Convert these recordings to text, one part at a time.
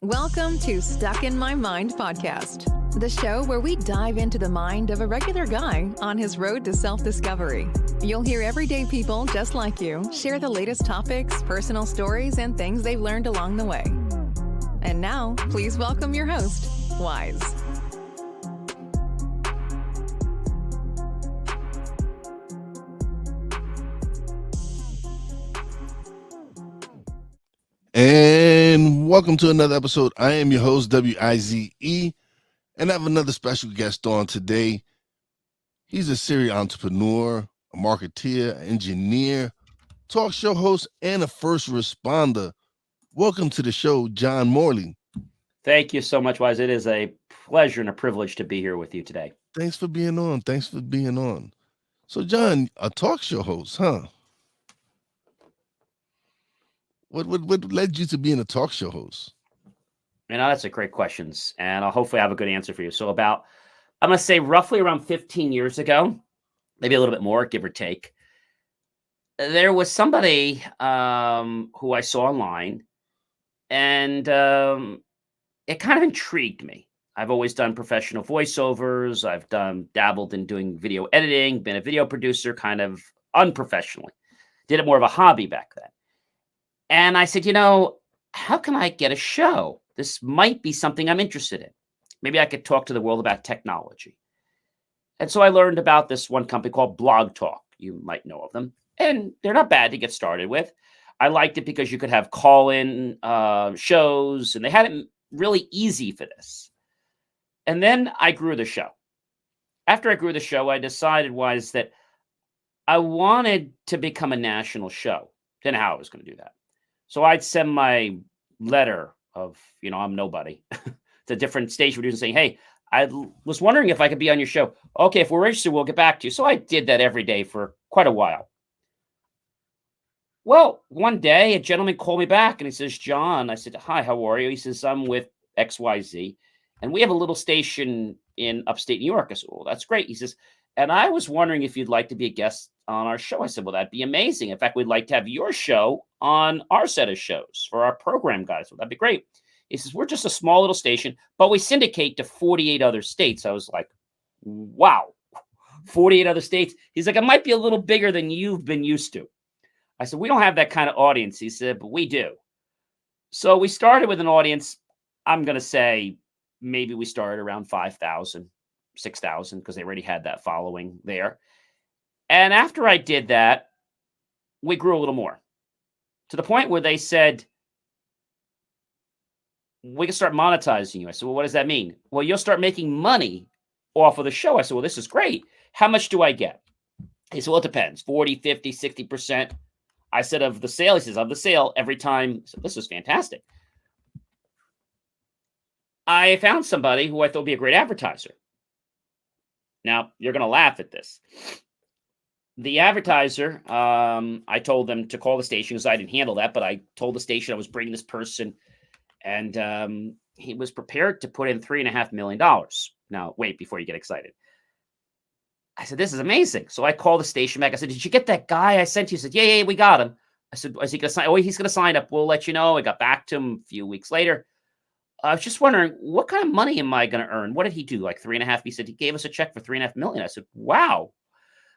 Welcome to Stuck in My Mind podcast, the show where we dive into the mind of a regular guy on his road to self-discovery. You'll hear everyday people just like you share the latest topics, personal stories, and things they've learned along the way. And now, please welcome your host, Wise. And welcome to another episode. I am your host, W-I-Z-E, and I have another special guest on today. He's a serial entrepreneur, a marketeer, engineer, talk show host, and a first responder. Welcome to the show, John Morley. Thank you so much, Wise. It is a pleasure and a privilege to be here with you today. Thanks for being on. So, John, a talk show host, huh? What led you to being a talk show host? That's a great question, and I'll hopefully have a good answer for you. So I'm going to say roughly around 15 years ago, maybe a little bit more, give or take, there was somebody who I saw online, and it kind of intrigued me. I've always done professional voiceovers. I've dabbled in doing video editing, been a video producer kind of unprofessionally. Did it more of a hobby back then. And I said, how can I get a show? This might be something I'm interested in. Maybe I could talk to the world about technology. And so I learned about this one company called Blog Talk. You might know of them. And they're not bad to get started with. I liked it because you could have call-in shows, and they had it really easy for this. And then I grew the show. After I grew the show, I decided that I wanted to become a national show. Didn't know how I was going to do that. So I'd send my letter of, I'm nobody to different station producers saying, hey, I was wondering if I could be on your show. Okay, if we're interested, we'll get back to you. So I did that every day for quite a while. Well, one day a gentleman called me back and he says, John, I said, hi, how are you? He says, I'm with XYZ. And we have a little station in upstate New York. I said, well, that's great. He says, and I was wondering if you'd like to be a guest on our show. I said, well, that'd be amazing. In fact, we'd like to have your show on our set of shows for our program guys. So that'd be great. He says, we're just a small little station, but we syndicate to 48 other states. I was like, wow, 48 other states. He's like, it might be a little bigger than you've been used to. I said, we don't have that kind of audience. He said, but we do. So we started with an audience, I'm going to say maybe we started around 5,000, 6,000, because they already had that following there. And after I did that, we grew a little more to the point where they said, we can start monetizing you. I said, well, what does that mean? Well, you'll start making money off of the show. I said, well, this is great. How much do I get? He said, well, it depends, 40, 50, 60%. I said, of the sale. He says, of the sale every time. I said, this is fantastic. I found somebody who I thought would be a great advertiser. Now, you're going to laugh at this. The advertiser, I told them to call the station because I didn't handle that, but I told the station I was bringing this person, and he was prepared to put in $3.5 million. Now, wait, before you get excited. I said, this is amazing. So I called the station back. I said, did you get that guy I sent you? He said, yeah, we got him. I said, is he going to sign? Oh, he's going to sign up. We'll let you know. I got back to him a few weeks later. I was just wondering, what kind of money am I going to earn? What did he do? Like 3.5? He said, he gave us a check for $3.5 million. I said, wow.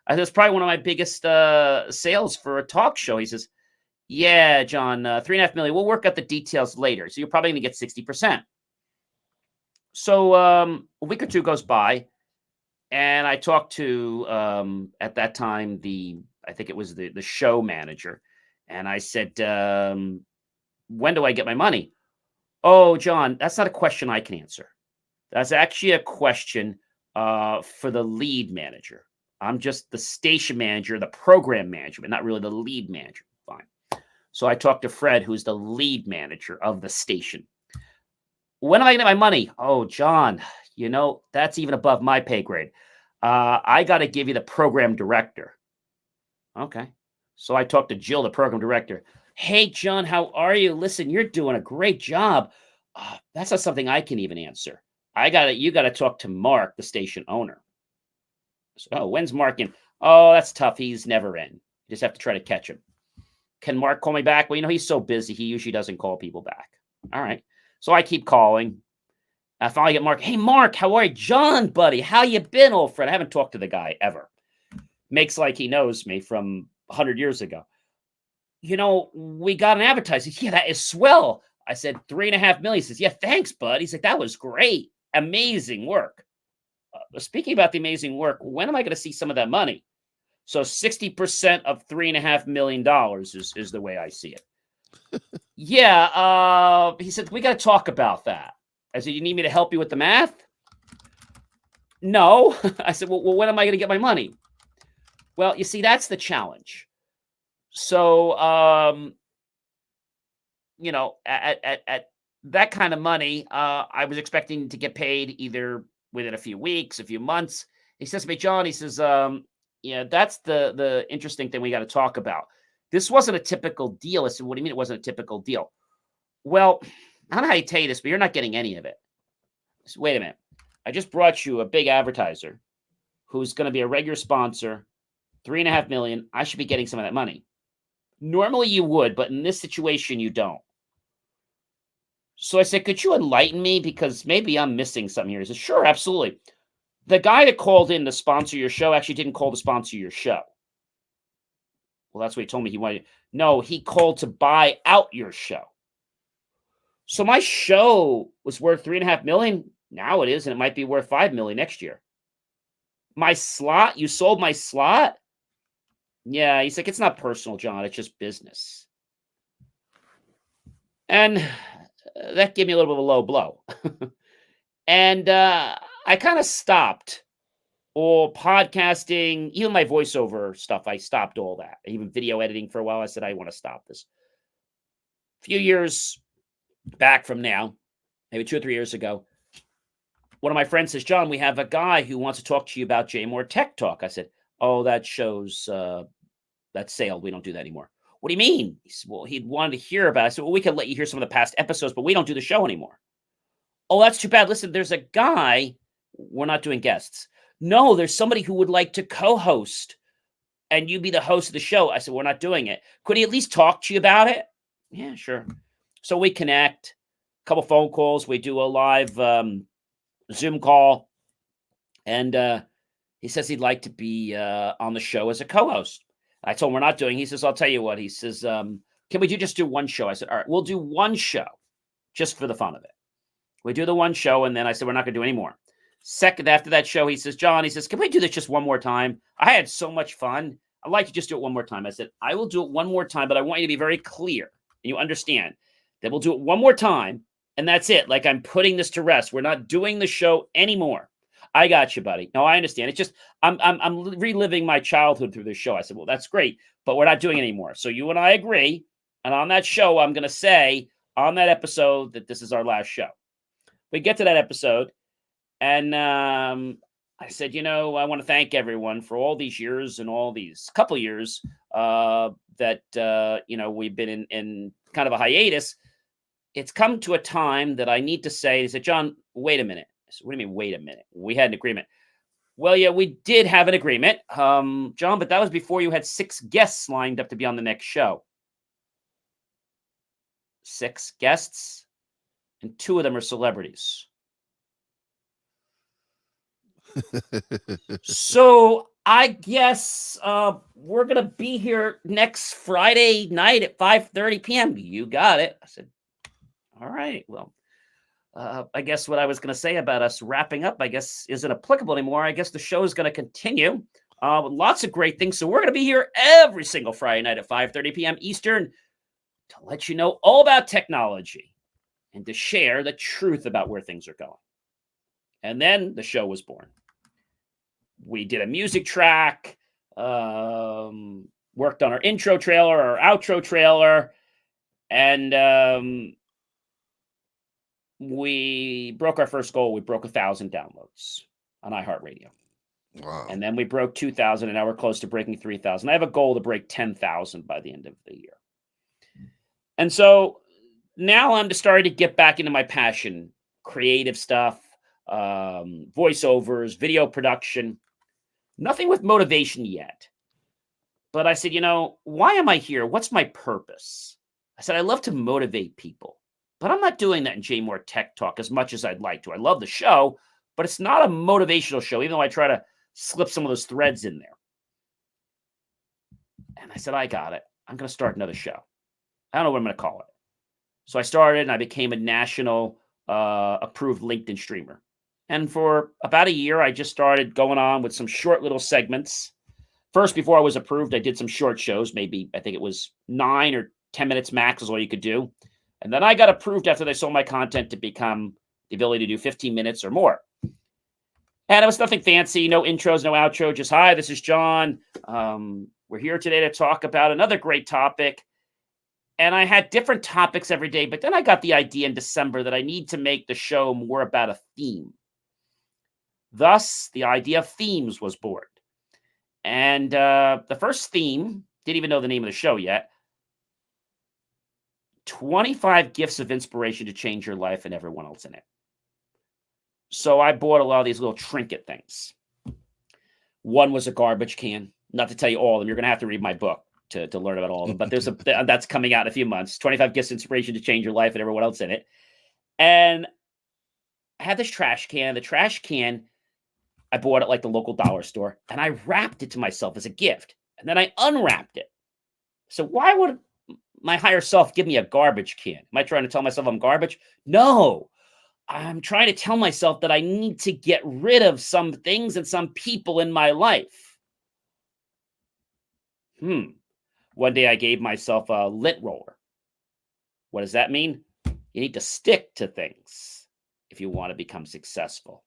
I said, it's probably one of my biggest sales for a talk show. He says, yeah, John, $3.5 million. We'll work out the details later. So you're probably going to get 60%. So a week or two goes by, and I talked to, at that time, I think it was the show manager. And I said, when do I get my money? Oh, John, that's not a question I can answer. That's actually a question for the lead manager. I'm just the station manager, the program manager, but not really the lead manager. Fine. So I talked to Fred, who's the lead manager of the station. When am I going to get my money? Oh, John, that's even above my pay grade. I got to give you the program director. Okay. So I talked to Jill, the program director. Hey, John, how are you? Listen, you're doing a great job. That's not something I can even answer. You got to talk to Mark, the station owner. So, when's Mark in? Oh, that's tough. He's never in. You just have to try to catch him. Can Mark call me back? Well, he's so busy. He usually doesn't call people back. All right. So I keep calling. I finally get Mark. Hey, Mark, how are you? John, buddy, how you been, old friend? I haven't talked to the guy ever. Makes like he knows me from 100 years ago. We got an advertiser. Yeah, that is swell. I said, 3.5 million. He says, yeah, thanks, bud. He's like, that was great. Amazing work. Speaking about the amazing work, when am I going to see some of that money? So 60% of $3.5 million is the way I see it. Yeah. He said, we got to talk about that. I said, you need me to help you with the math? No. I said, well, when am I going to get my money? Well, you see, that's the challenge. So, at that kind of money, I was expecting to get paid either within a few weeks, a few months. He says to me, John, he says, that's the interesting thing we got to talk about. This wasn't a typical deal. I said, what do you mean it wasn't a typical deal? Well, I don't know how you tell you this, but you're not getting any of it. I said, wait a minute. I just brought you a big advertiser who's going to be a regular sponsor, 3.5 million. I should be getting some of that money. Normally you would, but in this situation, you don't. So I said, could you enlighten me? Because maybe I'm missing something here. He said, sure, absolutely. The guy that called in to sponsor your show actually didn't call to sponsor your show. Well, that's what he told me he wanted. No, he called to buy out your show. So my show was worth 3.5 million. Now it is, and it might be worth 5 million next year. My slot, you sold my slot? Yeah, he's like, it's not personal, John. It's just business. And that gave me a little bit of a low blow. And I kind of stopped all podcasting, even my voiceover stuff. I stopped all that. Even video editing for a while. I said, I want to stop this. A few years back from now, maybe 2 or 3 years ago, one of my friends says, John, we have a guy who wants to talk to you about J More Tech Talk. I said, oh, that shows that sailed. We don't do that anymore. What do you mean? He said, well, he'd wanted to hear about it. I said, well, we could let you hear some of the past episodes, but we don't do the show anymore. Oh, that's too bad. Listen, there's a guy. We're not doing guests. No, there's somebody who would like to co-host and you be the host of the show. I said, we're not doing it. Could he at least talk to you about it? Yeah, sure. So we connect, a couple phone calls. We do a live Zoom call. And he says he'd like to be on the show as a co-host. I told him we're not doing. He says, I'll tell you what. He says, can we just do one show? I said, all right, we'll do one show just for the fun of it. We do the one show, and then I said, we're not going to do any more. Second, after that show, he says, John, he says, can we do this just one more time? I had so much fun. I'd like to just do it one more time. I said, I will do it one more time, but I want you to be very clear, and you understand that we'll do it one more time, and that's it. Like, I'm putting this to rest. We're not doing the show anymore. I got you, buddy. No, I understand. It's just I'm reliving my childhood through this show. I said, well, that's great, but we're not doing it anymore. So you and I agree, and on that show, I'm going to say on that episode that this is our last show. We get to that episode, and I said, I want to thank everyone for all these years and all these couple years that we've been in kind of a hiatus. It's come to a time that I need to say, he said, John, wait a minute. I said, what do you mean, wait a minute? We had an agreement. Well, yeah, we did have an agreement, John, but that was before you had 6 guests lined up to be on the next show. 6 guests, and 2 of them are celebrities. So I guess we're going to be here next Friday night at 5:30 p.m. You got it. I said, all right, well, I guess what I was going to say about us wrapping up, I guess, isn't applicable anymore. I guess the show is going to continue with lots of great things. So we're going to be here every single Friday night at 5:30 p.m. Eastern to let you know all about technology and to share the truth about where things are going. And then the show was born. We did a music track, worked on our intro trailer, our outro trailer, and we broke our first goal. We broke 1,000 downloads on iHeartRadio. Wow. And then we broke 2,000, and now we're close to breaking 3,000. I have a goal to break 10,000 by the end of the year. And so now I'm just starting to get back into my passion, creative stuff, voiceovers, video production. Nothing with motivation yet. But I said, why am I here? What's my purpose? I said, I love to motivate people. But I'm not doing that in Jay Moore Tech Talk as much as I'd like to. I love the show, but it's not a motivational show, even though I try to slip some of those threads in there. And I said, I got it. I'm going to start another show. I don't know what I'm going to call it. So I started and I became a national approved LinkedIn streamer. And for about a year, I just started going on with some short little segments. First, before I was approved, I did some short shows. Maybe, I think it was 9 or 10 minutes max is all you could do. And then I got approved after they saw my content to become the ability to do 15 minutes or more. And it was nothing fancy, no intros, no outro, just, hi, this is John. We're here today to talk about another great topic. And I had different topics every day, but then I got the idea in December that I need to make the show more about a theme. Thus, the idea of themes was born. And the first theme, didn't even know the name of the show yet, 25 gifts of inspiration to change your life and everyone else in it. So I bought a lot of these little trinket things. One was a garbage can. Not to tell you all of them. You're going to have to read my book to learn about all of them. But there's that's coming out in a few months. 25 gifts of inspiration to change your life and everyone else in it. And I had this trash can. The trash can, I bought it like the local dollar store. And I wrapped it to myself as a gift. And then I unwrapped it. So why would my higher self give me a garbage can? Am I trying to tell myself I'm garbage? No. I'm trying to tell myself that I need to get rid of some things and some people in my life. One day I gave myself a lint roller. What does that mean? You need to stick to things if you want to become successful.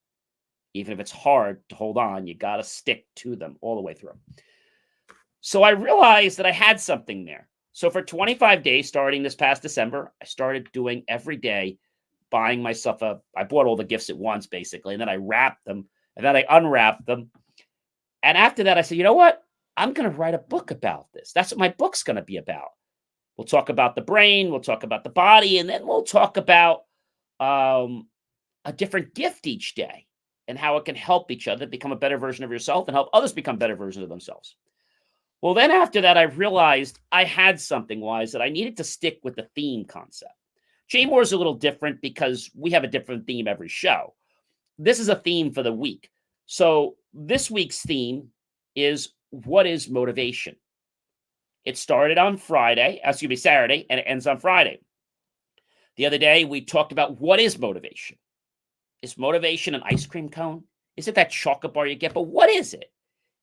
Even if it's hard to hold on, you got to stick to them all the way through. So I realized that I had something there. So for 25 days, starting this past December, I started doing every day, buying myself I bought all the gifts at once, basically, and then I wrapped them, and then I unwrapped them. And after that, I said, you know what? I'm going to write a book about this. That's what my book's going to be about. We'll talk about the brain, we'll talk about the body, and then we'll talk about a different gift each day and how it can help each other become a better version of yourself and help others become better versions of themselves. Well, then after that, I realized I had something wise that I needed to stick with the theme concept. Jay Moore is a little different because we have a different theme every show. This is a theme for the week. So this week's theme is, what is motivation? It started on Saturday, and it ends on Friday. The other day, we talked about what is motivation. Is motivation an ice cream cone? Is it that chocolate bar you get? But what is it?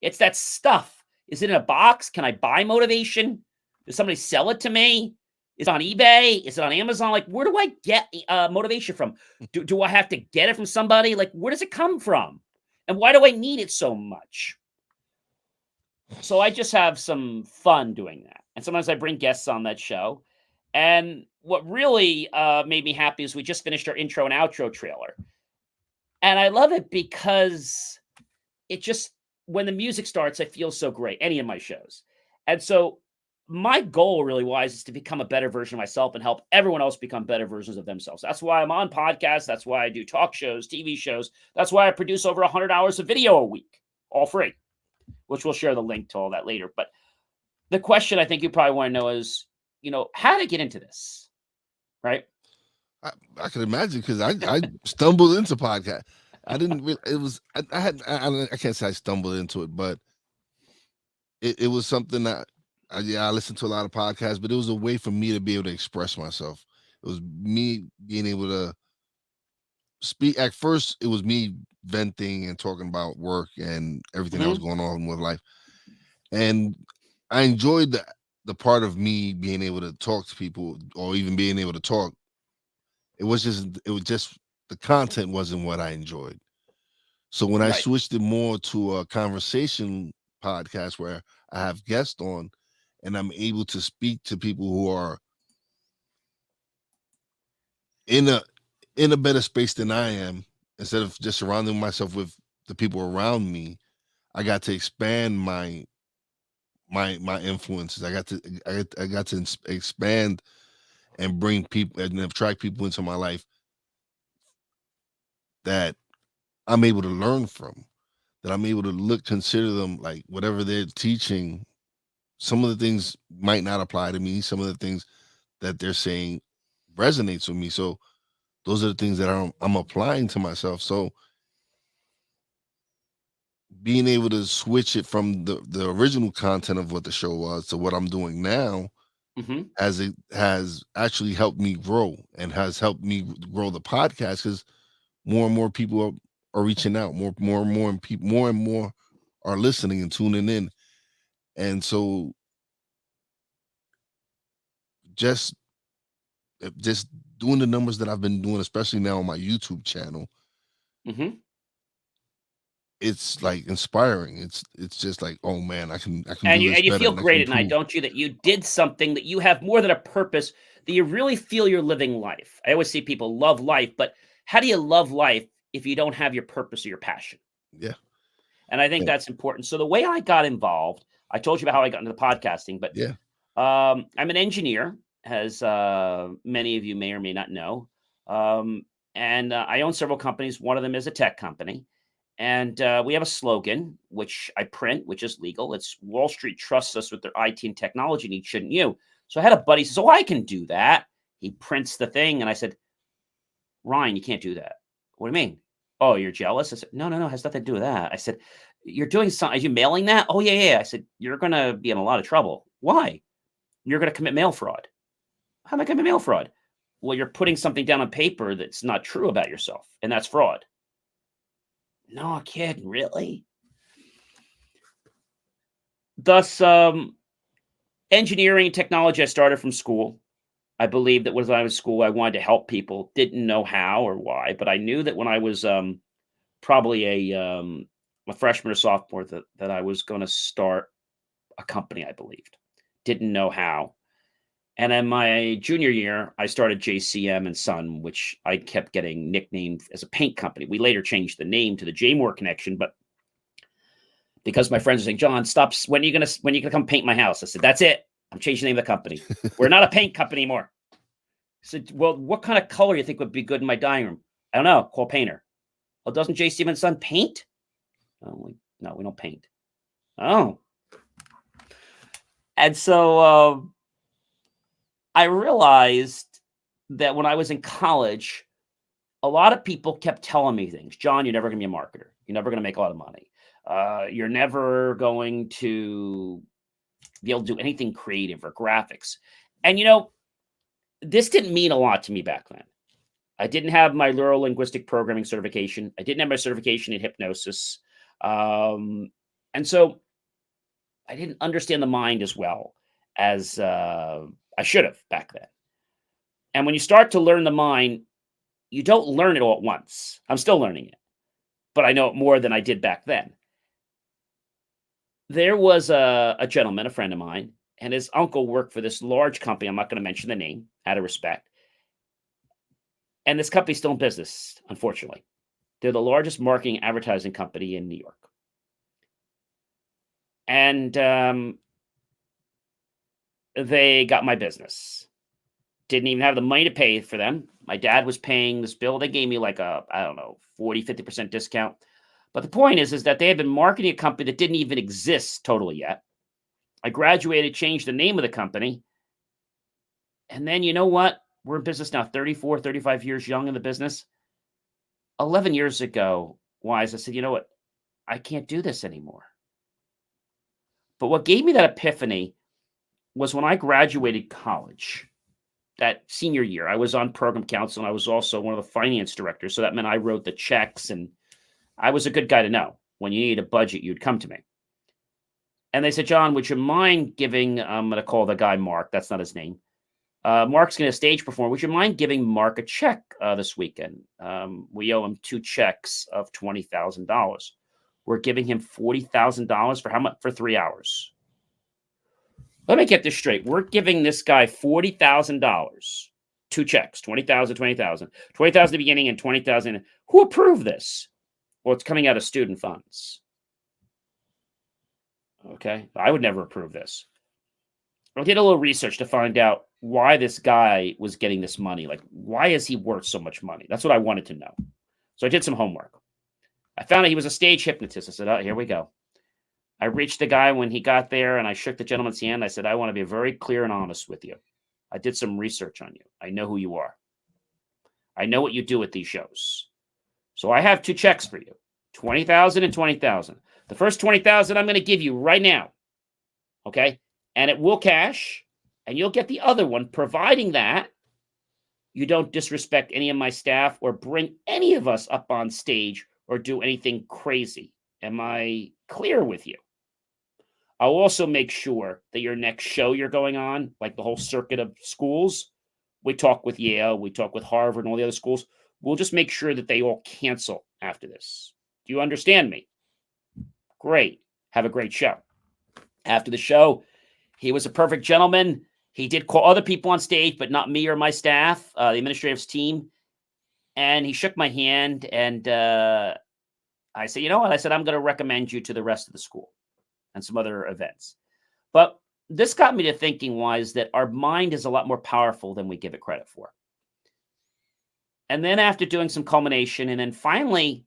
It's that stuff. Is it in a box? Can I buy motivation? Does somebody sell it to me? Is it on eBay? Is it on Amazon? Like, where do I get motivation from? Do I have to get it from somebody? Like, where does it come from? And why do I need it so much? So I just have some fun doing that. And sometimes I bring guests on that show. And what really made me happy is we just finished our intro and outro trailer. And I love it because it just, when the music starts, I feel so great, any of my shows. And so my goal really wise is to become a better version of myself and help everyone else become better versions of themselves. That's why I'm on podcasts. That's why I do talk shows, TV shows. That's why I produce over 100 hours of video a week, all free, which we'll share the link to all that later. But the question I think you probably want to know is, how to get into this, right? I can imagine, because I stumbled into podcast. I didn't really, it was, I can't say I stumbled into it, but it was something that, I listened to a lot of podcasts, but it was a way for me to be able to express myself. It was me being able to speak. At first, it was me venting and talking about work and everything that was going on with life. And I enjoyed the part of me being able to talk to people, or even being able to talk. It was just the content wasn't what I enjoyed. So when I switched it more to a conversation podcast where I have guests on and I'm able to speak to people who are in a better space than I am, instead of just surrounding myself with the people around me, I got to expand my influences. I got to expand and bring people and attract people into my life that I'm able to learn from, that I'm able to consider them, like whatever they're teaching. Some of the things might not apply to me. Some of the things that they're saying resonates with me. So those are the things that I'm applying to myself. So being able to switch it from the original content of what the show was to what I'm doing now Mhm. has actually helped me grow and has helped me grow the podcast, because more and more people are reaching out, more and more are listening and tuning in. And so just just doing the numbers that I've been doing, especially now on my YouTube channel, Mhm. it's like inspiring. It's just like, oh man, I can And do you this and you better feel and I can great at night, improve. don't you? That you did something, that you have more than a purpose, that you really feel you're living life. I always see people love life, but how do you love life if you don't have your purpose or your passion? Yeah. And I think Yeah. that's important. So the way I got involved, I told you about how I got into the podcasting, but Yeah. I'm an engineer, as many of you may or may not know. And I own several companies. One of them is a tech company. And we have a slogan, which I print, which is legal. It's Wall Street trusts us with their IT and technology needs, shouldn't you? So I had a buddy says, oh, I can do that. He prints the thing. And I said, Ryan, you can't do that. What do you mean? Oh, you're jealous? I said, no, no, no, it has nothing to do with that. I said, you're doing something. Are you mailing that? Oh, yeah, yeah. I said, you're going to be in a lot of trouble. Why? You're going to commit mail fraud. How am I going to commit mail fraud? Well, you're putting something down on paper that's not true about yourself, and that's fraud. No kidding, really? Thus, engineering and technology, I started from school. I believed that when I was in school, I wanted to help people. Didn't know how or why, but I knew that when I was probably a freshman or sophomore, that I was going to start a company. I believed. Didn't know how. And in my junior year, I started JCM and Son, which I kept getting nicknamed as a paint company. We later changed the name to the J Moore Connection, but because my friends were saying, John, stop. When are you gonna come paint my house? I said, that's it. I'm changing the name of the company. We're not a paint company anymore. I said, well, what kind of color you think would be good in my dining room? I don't know. Call painter. Oh, doesn't JCM and Son paint? Oh, no, we don't paint. Oh. And so I realized that when I was in college, a lot of people kept telling me things. John, you're never going to be a marketer. You're never going to make a lot of money. You're never going to be able to do anything creative or graphics. And, this didn't mean a lot to me back then. I didn't have my neuro-linguistic programming certification. I didn't have my certification in hypnosis. And so I didn't understand the mind as well as I should have back then. And when you start to learn the mind, you don't learn it all at once. I'm still learning it, but I know it more than I did back then. There was a gentleman, a friend of mine, and his uncle worked for this large company. I'm not going to mention the name out of respect. And this company's still in business, unfortunately. They're the largest marketing advertising company in New York. And they got my business. Didn't even have the money to pay for them. My dad was paying this bill. They gave me like a, I don't know, 40, 50% discount. But the point is that they had been marketing a company that didn't even exist totally yet. I graduated, changed the name of the company. And then you know what? We're in business now, 34, 35 years young in the business. 11 years ago, Wise, I said, you know what? I can't do this anymore. But what gave me that epiphany was when I graduated college, that senior year. I was on program council and I was also one of the finance directors. So that meant I wrote the checks and I was a good guy to know. When you needed a budget, you'd come to me. And they said, John, would you mind giving, I'm going to call the guy Mark. That's not his name. Mark's going to stage perform. Would you mind giving Mark a check this weekend? We owe him 2 checks of $20,000. We're giving him $40,000 for how much? For 3 hours. Let me get this straight. We're giving this guy $40,000, 2 checks, 20,000, 20,000, 20,000 at the beginning and 20,000. Who approved this? Well, it's coming out of student funds. Okay. I would never approve this. I did a little research to find out why this guy was getting this money. Like, why is he worth so much money? That's what I wanted to know. So I did some homework. I found out he was a stage hypnotist. I said, oh, here we go. I reached the guy when he got there and I shook the gentleman's hand. I said, I want to be very clear and honest with you. I did some research on you. I know who you are. I know what you do at these shows. So I have 2 checks for you, $20,000 and $20,000. The first $20,000 I'm going to give you right now, okay? And it will cash, and you'll get the other one, providing that you don't disrespect any of my staff or bring any of us up on stage or do anything crazy. Am I clear with you? I'll also make sure that your next show you're going on, like the whole circuit of schools, we talk with Yale, we talk with Harvard and all the other schools. We'll just make sure that they all cancel after this. Do you understand me? Great. Have a great show. After the show, he was a perfect gentleman. He did call other people on stage, but not me or my staff, the administrative team. And he shook my hand, and I said, you know what? I said, I'm going to recommend you to the rest of the school and some other events. But this got me to thinking wise that our mind is a lot more powerful than we give it credit for. And then after doing some culmination and then finally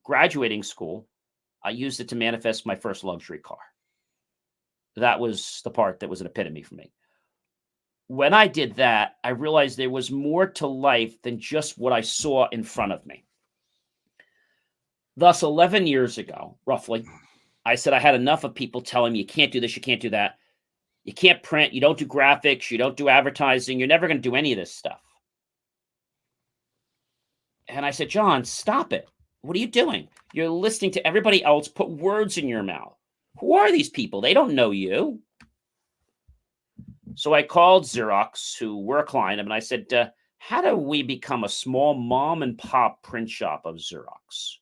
graduating school, I used it to manifest my first luxury car. That was the part that was an epitome for me. When I did that, I realized there was more to life than just what I saw in front of me. Thus, 11 years ago, roughly, I said I had enough of people telling me you can't do this, you can't do that. You can't print, you don't do graphics, you don't do advertising, you're never going to do any of this stuff. And I said, John, stop it. What are you doing? You're listening to everybody else put words in your mouth. Who are these people? They don't know you. So I called Xerox, who were a client, and I said, how do we become a small mom and pop print shop of Xerox?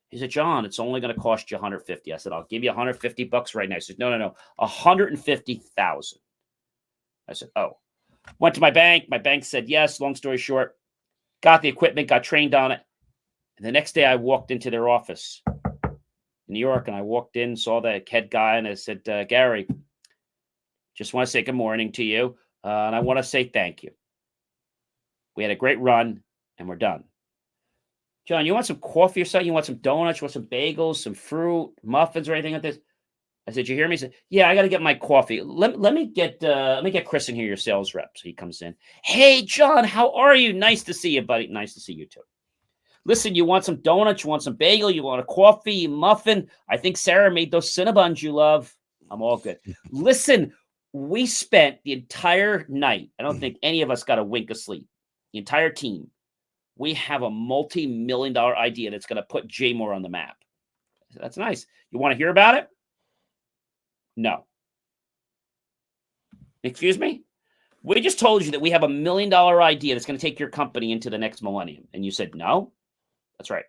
He said, John, it's only going to cost you $150. I said, I'll give you $150 right now. He said, no, $150,000. I said, oh. Went to my bank. My bank said yes. Long story short, got the equipment, got trained on it. And the next day I walked into their office in New York, and I walked in, saw the head guy, and I said, Gary, just want to say good morning to you, and I want to say thank you. We had a great run, and we're done. John, you want some coffee or something? You want some donuts? You want some bagels, some fruit, muffins, or anything like this? I said, you hear me? He said, yeah, I got to get my coffee. Let me get Chris in here, your sales rep. So he comes in. Hey, John, how are you? Nice to see you, buddy. Nice to see you too. Listen, you want some donuts? You want some bagel? You want a coffee, muffin? I think Sarah made those Cinnabons you love. I'm all good. Listen, we spent the entire night. I don't think any of us got a wink of sleep. The entire team. We have a multi-million-dollar idea that's going to put J-More on the map. That's nice. You want to hear about it? No. Excuse me? We just told you that we have $1 million idea that's going to take your company into the next millennium. And you said no? That's right.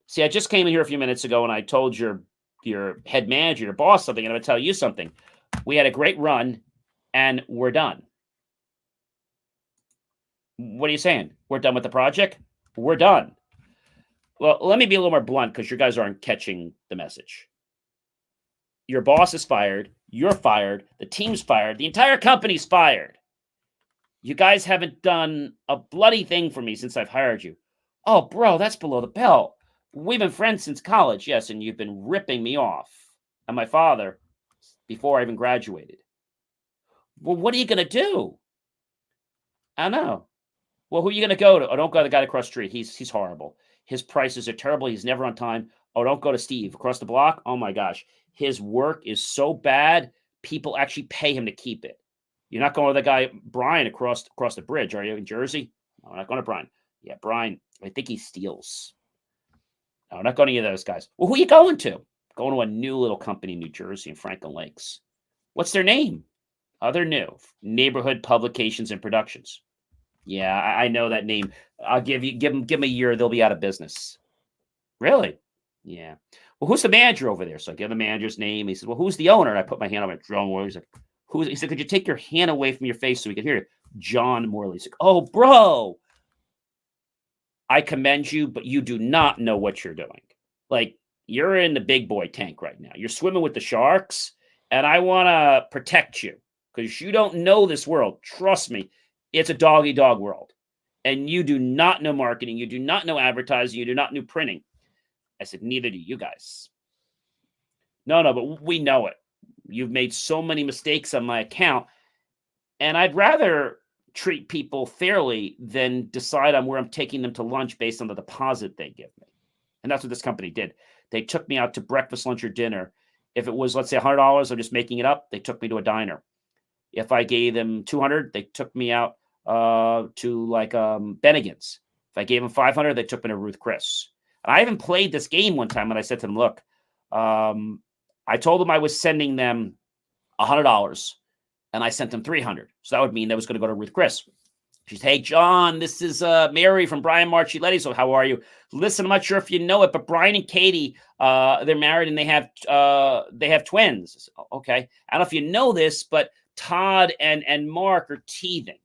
See, I just came in here a few minutes ago and I told your head manager, your boss something, and I'm going to tell you something. We had a great run and we're done. What are you saying? We're done with the project? We're done. Well, let me be a little more blunt because you guys aren't catching the message. Your boss is fired. You're fired. The team's fired. The entire company's fired. You guys haven't done a bloody thing for me since I've hired you. Oh, bro, that's below the belt. We've been friends since college, yes, and you've been ripping me off. And my father, before I even graduated. Well, what are you going to do? I don't know. Well, who are you going to go to? Oh, don't go to the guy across the street. He's horrible. His prices are terrible. He's never on time. Oh, don't go to Steve across the block. Oh, my gosh. His work is so bad, people actually pay him to keep it. You're not going to the guy, Brian, across the bridge, are you, in Jersey? No, I'm not going to Brian. Yeah, Brian, I think he steals. No, I'm not going to any of those guys. Well, who are you going to? Going to a new little company in New Jersey in Franklin Lakes. What's their name? They're new. Neighborhood Publications and Productions. Yeah, I know that name. I'll give them a year, they'll be out of business. Really? Yeah. Well, who's the manager over there? So I give the manager's name. He says, well, who's the owner? And I put my hand on my drum. He's like, who's? He said, could you take your hand away from your face so we can hear it? John Morley. He's like, oh, bro, I commend you, but you do not know what you're doing. Like, you're in the big boy tank right now. You're swimming with the sharks, and I want to protect you because you don't know this world. Trust me, it's a dog-eat-dog world. And you do not know marketing. You do not know advertising. You do not know printing. I said, neither do you guys. No, but we know it. You've made so many mistakes on my account. And I'd rather treat people fairly than decide on where I'm taking them to lunch based on the deposit they give me. And that's what this company did. They took me out to breakfast, lunch, or dinner. If it was, let's say, $100, I'm just making it up, they took me to a diner. If I gave them $200, they took me out to like Bennigan's. If I gave them $500, they took me to Ruth Chris. And I even played this game one time and I said to them, look, I told them I was sending them $100 and I sent them $300. So that would mean I was going to go to Ruth Chris. She said, hey, John, this is Mary from Brian Marchiletti. So how are you? Listen, I'm not sure if you know it, but Brian and Katie, they're married and they have twins. Said, okay. I don't know if you know this, but Todd and Mark are teething.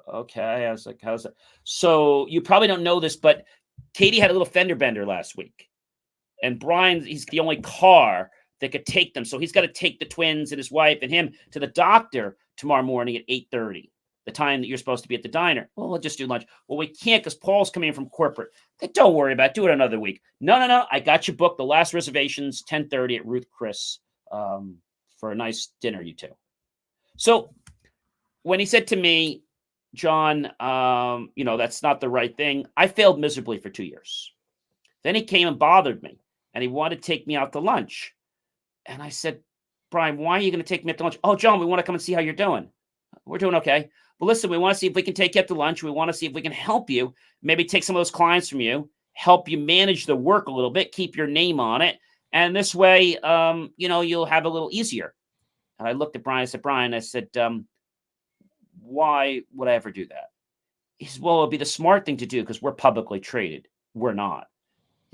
Okay. I was like, how's that? So you probably don't know this, but Katie had a little fender bender last week. And Brian, he's the only car that could take them. So he's got to take the twins and his wife and him to the doctor tomorrow morning at 8:30. The time that you're supposed to be at the diner. Well, we'll just do lunch. Well, we can't because Paul's coming in from corporate. Don't worry about it. Do it another week. No. I got you booked. The last reservation's 10:30 at Ruth Chris for a nice dinner, you two. So when he said to me, John, that's not the right thing, I failed miserably for 2 years. Then he came and bothered me and he wanted to take me out to lunch. And I said, Brian, why are you going to take me out to lunch? Oh, John, we want to come and see how you're doing. We're doing okay. But listen, we want to see if we can take you out to lunch. We want to see if we can help you, maybe take some of those clients from you, help you manage the work a little bit, keep your name on it. And this way, you'll have a little easier. And I looked at Brian. I said, why would I ever do that? He said, well, it'd be the smart thing to do because we're publicly traded. We're not.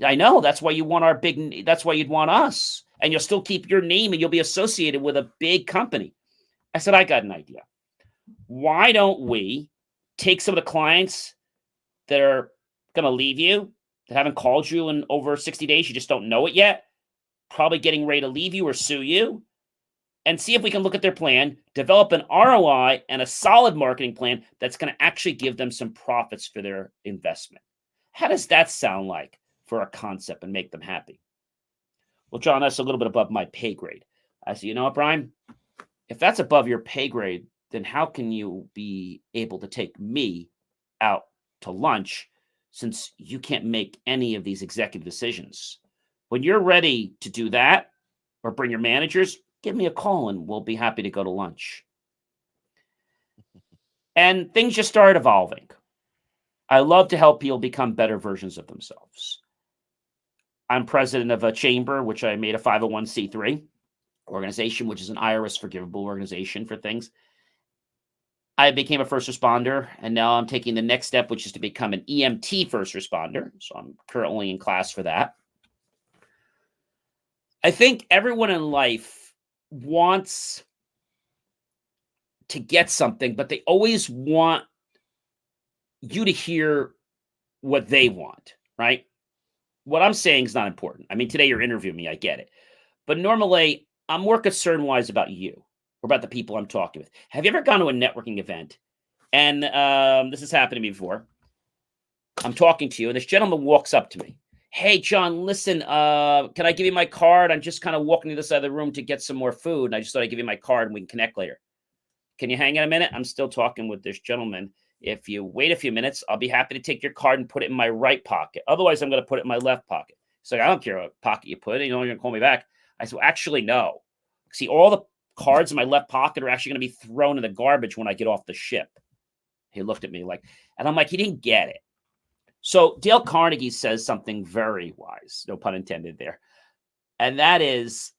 I know. That's why you want that's why you'd want us. And you'll still keep your name and you'll be associated with a big company. I said, I got an idea. Why don't we take some of the clients that are going to leave you, that haven't called you in over 60 days, you just don't know it yet, probably getting ready to leave you or sue you, and see if we can look at their plan, develop an ROI and a solid marketing plan that's going to actually give them some profits for their investment. How does that sound like for a concept and make them happy? Well, John, that's a little bit above my pay grade. I said, you know what, Brian? If that's above your pay grade, then how can you be able to take me out to lunch since you can't make any of these executive decisions? When you're ready to do that or bring your managers, give me a call and we'll be happy to go to lunch. And things just started evolving. I love to help people become better versions of themselves. I'm president of a chamber, which I made a 501c3 organization, which is an IRS forgivable organization for things. I became a first responder, and now I'm taking the next step, which is to become an EMT first responder. So I'm currently in class for that. I think everyone in life wants to get something, but they always want you to hear what they want, right? What I'm saying is not important. I mean, today you're interviewing me, I get it. But normally, I'm more concerned-wise about you or about the people I'm talking with. Have you ever gone to a networking event? And this has happened to me before. I'm talking to you, and this gentleman walks up to me. Hey, John, listen, can I give you my card? I'm just kind of walking to the side of the room to get some more food, and I just thought I'd give you my card, and we can connect later. Can you hang in a minute? I'm still talking with this gentleman. If you wait a few minutes, I'll be happy to take your card and put it in my right pocket. Otherwise, I'm going to put it in my left pocket. So I don't care what pocket you put it. You're going to call me back. I said, well, actually, no. See, all the cards in my left pocket are actually going to be thrown in the garbage when I get off the ship. He looked at me and I'm like, he didn't get it. So Dale Carnegie says something very wise, no pun intended there. And that is,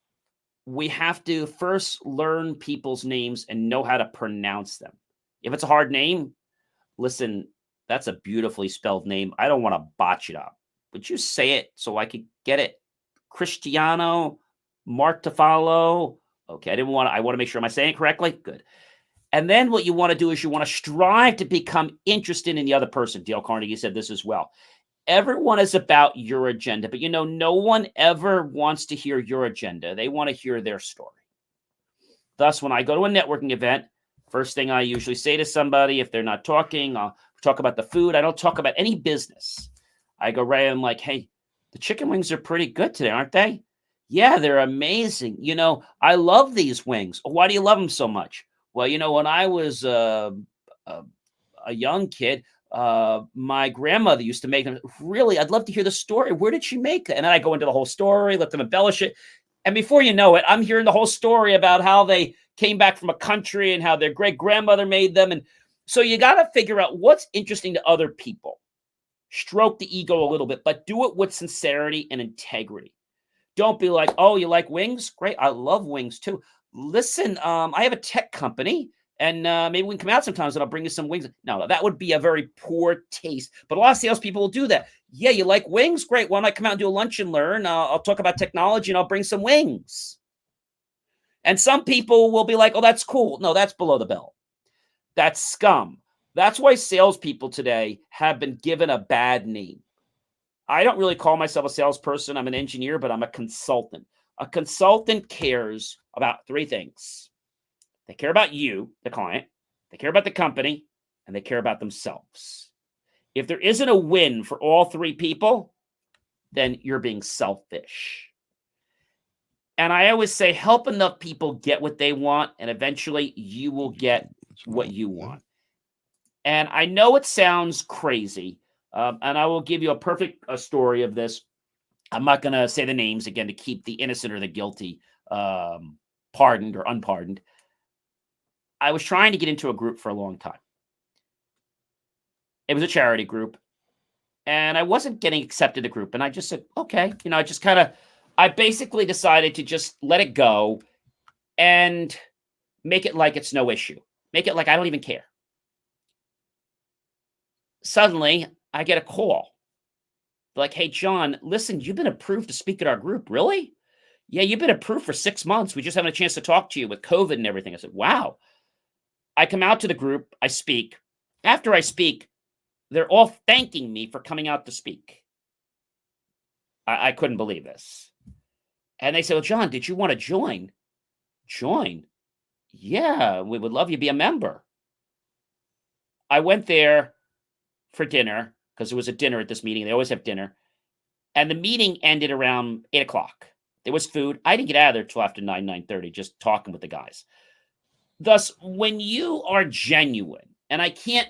we have to first learn people's names and know how to pronounce them. If it's a hard name, listen, that's a beautifully spelled name. I don't want to botch it up. Would you say it so I could get it? Cristiano Martafalo. Okay, I want to make sure, am I saying it correctly? Good. And then what you want to do is you want to strive to become interested in the other person. Dale Carnegie said this as well. Everyone is about your agenda, but no one ever wants to hear your agenda. They want to hear their story. Thus, when I go to a networking event, first thing I usually say to somebody, if they're not talking, I'll talk about the food. I don't talk about any business. I go right in like, hey, the chicken wings are pretty good today, aren't they? Yeah, they're amazing. I love these wings. Why do you love them so much? Well, when I was a, a young kid, my grandmother used to make them. Really, I'd love to hear the story. Where did she make that? And then I go into the whole story, let them embellish it. And before you know it, I'm hearing the whole story about how they came back from a country and how their great grandmother made them. And so you got to figure out what's interesting to other people. Stroke the ego a little bit, but do it with sincerity and integrity. Don't be like, oh, you like wings? Great. I love wings too. Listen, I have a tech company and maybe we can come out sometimes and I'll bring you some wings. No, that would be a very poor taste. But a lot of salespeople will do that. Yeah, you like wings? Great. Why don't I come out and do a lunch and learn? I'll talk about technology and I'll bring some wings. And some people will be like, oh, that's cool. No, that's below the belt. That's scum. That's why salespeople today have been given a bad name. I don't really call myself a salesperson. I'm an engineer, but I'm a consultant. A consultant cares about three things. They care about you, the client. They care about the company, and they care about themselves. If there isn't a win for all three people, then you're being selfish. And I always say, help enough people get what they want, and eventually you will get what you want. And I know it sounds crazy, and I will give you a perfect story of this. I'm not going to say the names again to keep the innocent or the guilty pardoned or unpardoned. I was trying to get into a group for a long time. It was a charity group, and I wasn't getting accepted to the group. And I just said, okay, I basically decided to just let it go and make it like it's no issue. Make it like I don't even care. Suddenly, I get a call. Like, hey, John, listen, you've been approved to speak at our group. Really? Yeah, you've been approved for 6 months. We just haven't had a chance to talk to you with COVID and everything. I said, wow. I come out to the group. I speak. After I speak, they're all thanking me for coming out to speak. I couldn't believe this. And they said, well, John, did you want to join? Join? Yeah, we would love you to be a member. I went there for dinner because there was a dinner at this meeting. They always have dinner. And the meeting ended around 8 o'clock. There was food. I didn't get out of there till after 9:30, just talking with the guys. Thus, when you are genuine, and I can't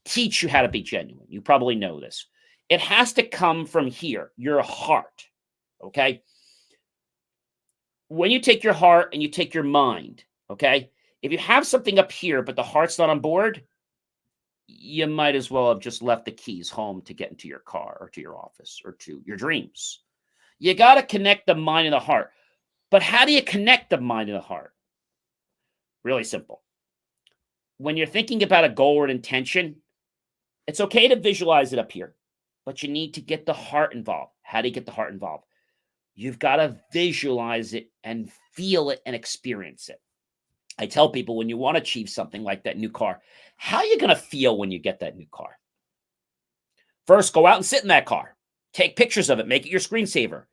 teach you how to be genuine. You probably know this. It has to come from here, your heart, okay? When you take your heart and you take your mind, okay? If you have something up here, but the heart's not on board, you might as well have just left the keys home to get into your car or to your office or to your dreams. You got to connect the mind and the heart. But how do you connect the mind and the heart? Really simple. When you're thinking about a goal or an intention, it's okay to visualize it up here, but you need to get the heart involved. How do you get the heart involved? You've got to visualize it and feel it and experience it. I tell people when you want to achieve something like that new car, how are you going to feel when you get that new car? First, go out and sit in that car. Take pictures of it. Make it your screensaver.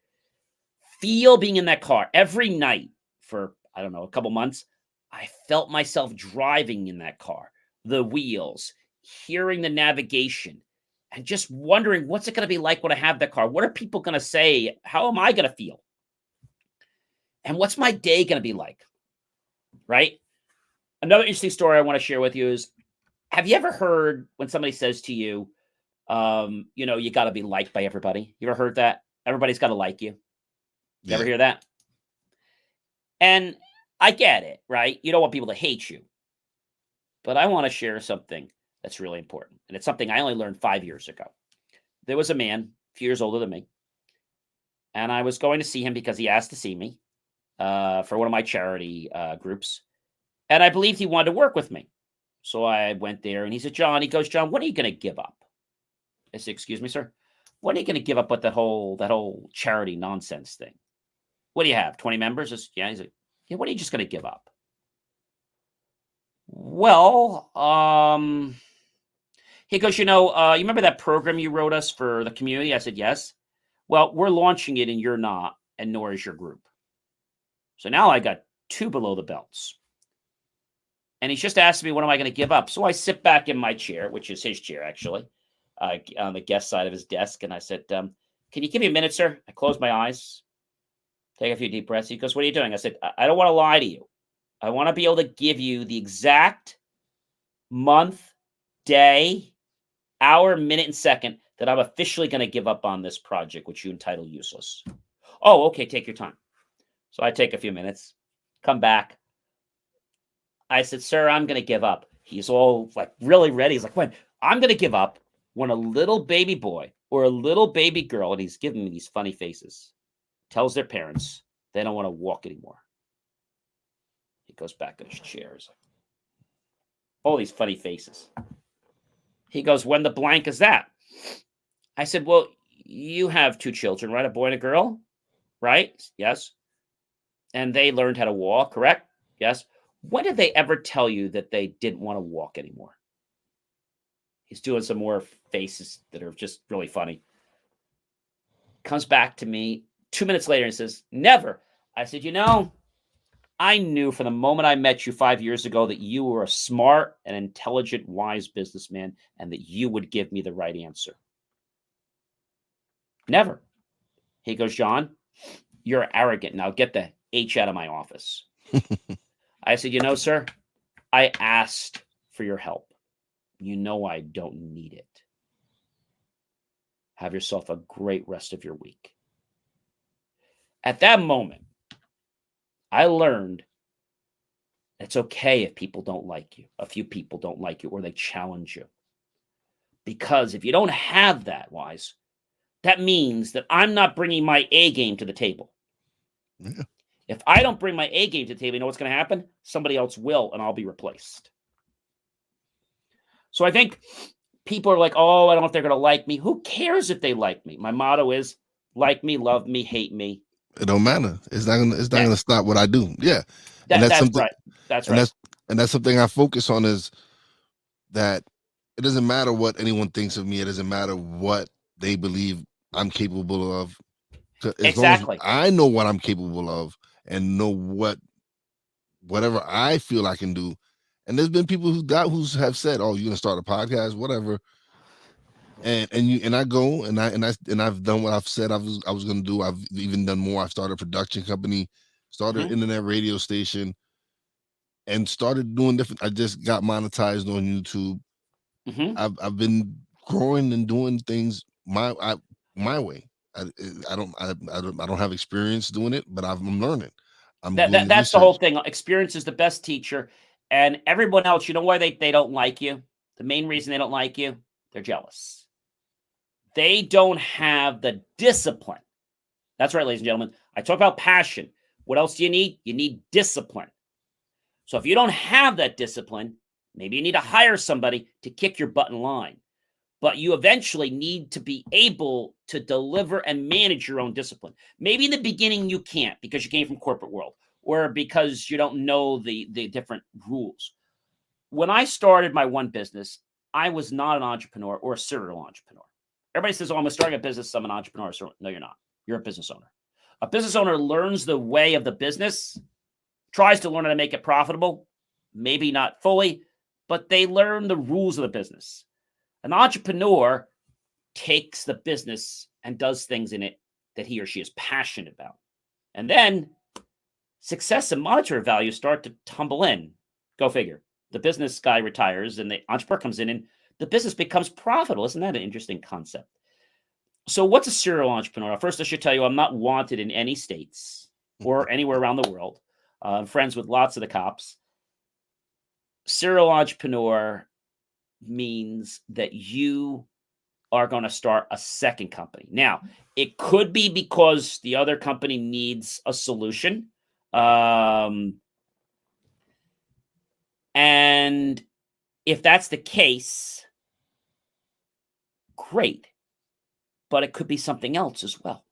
Feel being in that car. Every night for, a couple months, I felt myself driving in that car. The wheels, hearing the navigation, and just wondering, what's it going to be like when I have that car? What are people going to say? How am I going to feel? And what's my day going to be like? Right? Another interesting story I want to share with you is, have you ever heard when somebody says to you, you got to be liked by everybody? You ever heard that? Everybody's got to like you. You ever hear that? And I get it, right? You don't want people to hate you. But I want to share something that's really important. And it's something I only learned 5 years ago. There was a man, a few years older than me. And I was going to see him because he asked to see me for one of my charity groups. And I believed he wanted to work with me. So I went there and he said, John, what are you going to give up? I said, excuse me, sir. What are you going to give up with that whole charity nonsense thing? What do you have? 20 members? Yeah. He's like, yeah, what are you just going to give up? Well, he goes, you remember that program you wrote us for the community? I said, yes. Well, we're launching it and you're not, and nor is your group. So now I got 2 below the belts. And he's just asked me, what am I going to give up? So I sit back in my chair, which is his chair, actually, on the guest side of his desk. And I said, can you give me a minute, sir? I closed my eyes, take a few deep breaths. He goes, what are you doing? I said, I don't want to lie to you. I want to be able to give you the exact month, day, hour, minute, and second that I'm officially going to give up on this project, which you entitle useless. Oh, okay, take your time. So I take a few minutes, come back. I said, sir, I'm going to give up. He's all like really ready. He's like, when? I'm going to give up when a little baby boy or a little baby girl, and he's giving me these funny faces, tells their parents they don't want to walk anymore. He goes back in his chair. He's like, all these funny faces. He goes, when the blank is that? I said, well, you have 2 children, right? A boy and a girl, right? Yes. And they learned how to walk, correct? Yes. When did they ever tell you that they didn't want to walk anymore? He's doing some more faces that are just really funny. Comes back to me 2 minutes later and says, never. I said, I knew from the moment I met you 5 years ago that you were a smart and intelligent, wise businessman and that you would give me the right answer. Never. He goes, John, you're arrogant. Now get the H out of my office. I said, sir, I asked for your help. I don't need it. Have yourself a great rest of your week. At that moment, I learned it's okay if people don't like you, a few people don't like you, or they challenge you. Because if you don't have that, Wise, that means that I'm not bringing my A game to the table. Yeah. If I don't bring my A game to the table, you know what's going to happen? Somebody else will, and I'll be replaced. So I think people are like, oh, I don't know if they're going to like me. Who cares if they like me? My motto is like me, love me, hate me. It don't matter. It's not gonna stop what I do. Yeah. That's something right. That's and right. That's something I focus on, is that it doesn't matter what anyone thinks of me. It doesn't matter what they believe I'm capable of. As long as I know what I'm capable of and know whatever I feel I can do. And there's been people who have said, "Oh, you're gonna start a podcast, whatever." And I go and I've done what I've said I was gonna do. I've even done more. I've started a production company, started an internet radio station, and started doing different. I just got monetized on YouTube. I've been growing and doing things my way. I don't have experience doing it, but I'm learning. That's the whole thing. Experience is the best teacher. And everyone else, you know why they don't like you? The main reason they don't like you, they're jealous. They don't have the discipline. That's right, ladies and gentlemen. I talk about passion. What else do you need? You need discipline. So if you don't have that discipline, maybe you need to hire somebody to kick your butt in line. But you eventually need to be able to deliver and manage your own discipline. Maybe in the beginning you can't because you came from corporate world or because you don't know the different rules. When I started my one business, I was not an entrepreneur or a serial entrepreneur. Everybody says, oh, I'm starting a business, I'm an entrepreneur. No, you're not. You're a business owner. A business owner learns the way of the business, tries to learn how to make it profitable, maybe not fully, but they learn the rules of the business. An entrepreneur takes the business and does things in it that he or she is passionate about. And then success and monetary value start to tumble in. Go figure. The business guy retires and the entrepreneur comes in and the business becomes profitable. Isn't that an interesting concept? So what's a serial entrepreneur? First, I should tell you, I'm not wanted in any states or anywhere around the world. I'm friends with lots of the cops. Serial entrepreneur means that you are going to start a second company. Now, it could be because the other company needs a solution. And if that's the case, great. But it could be something else as well.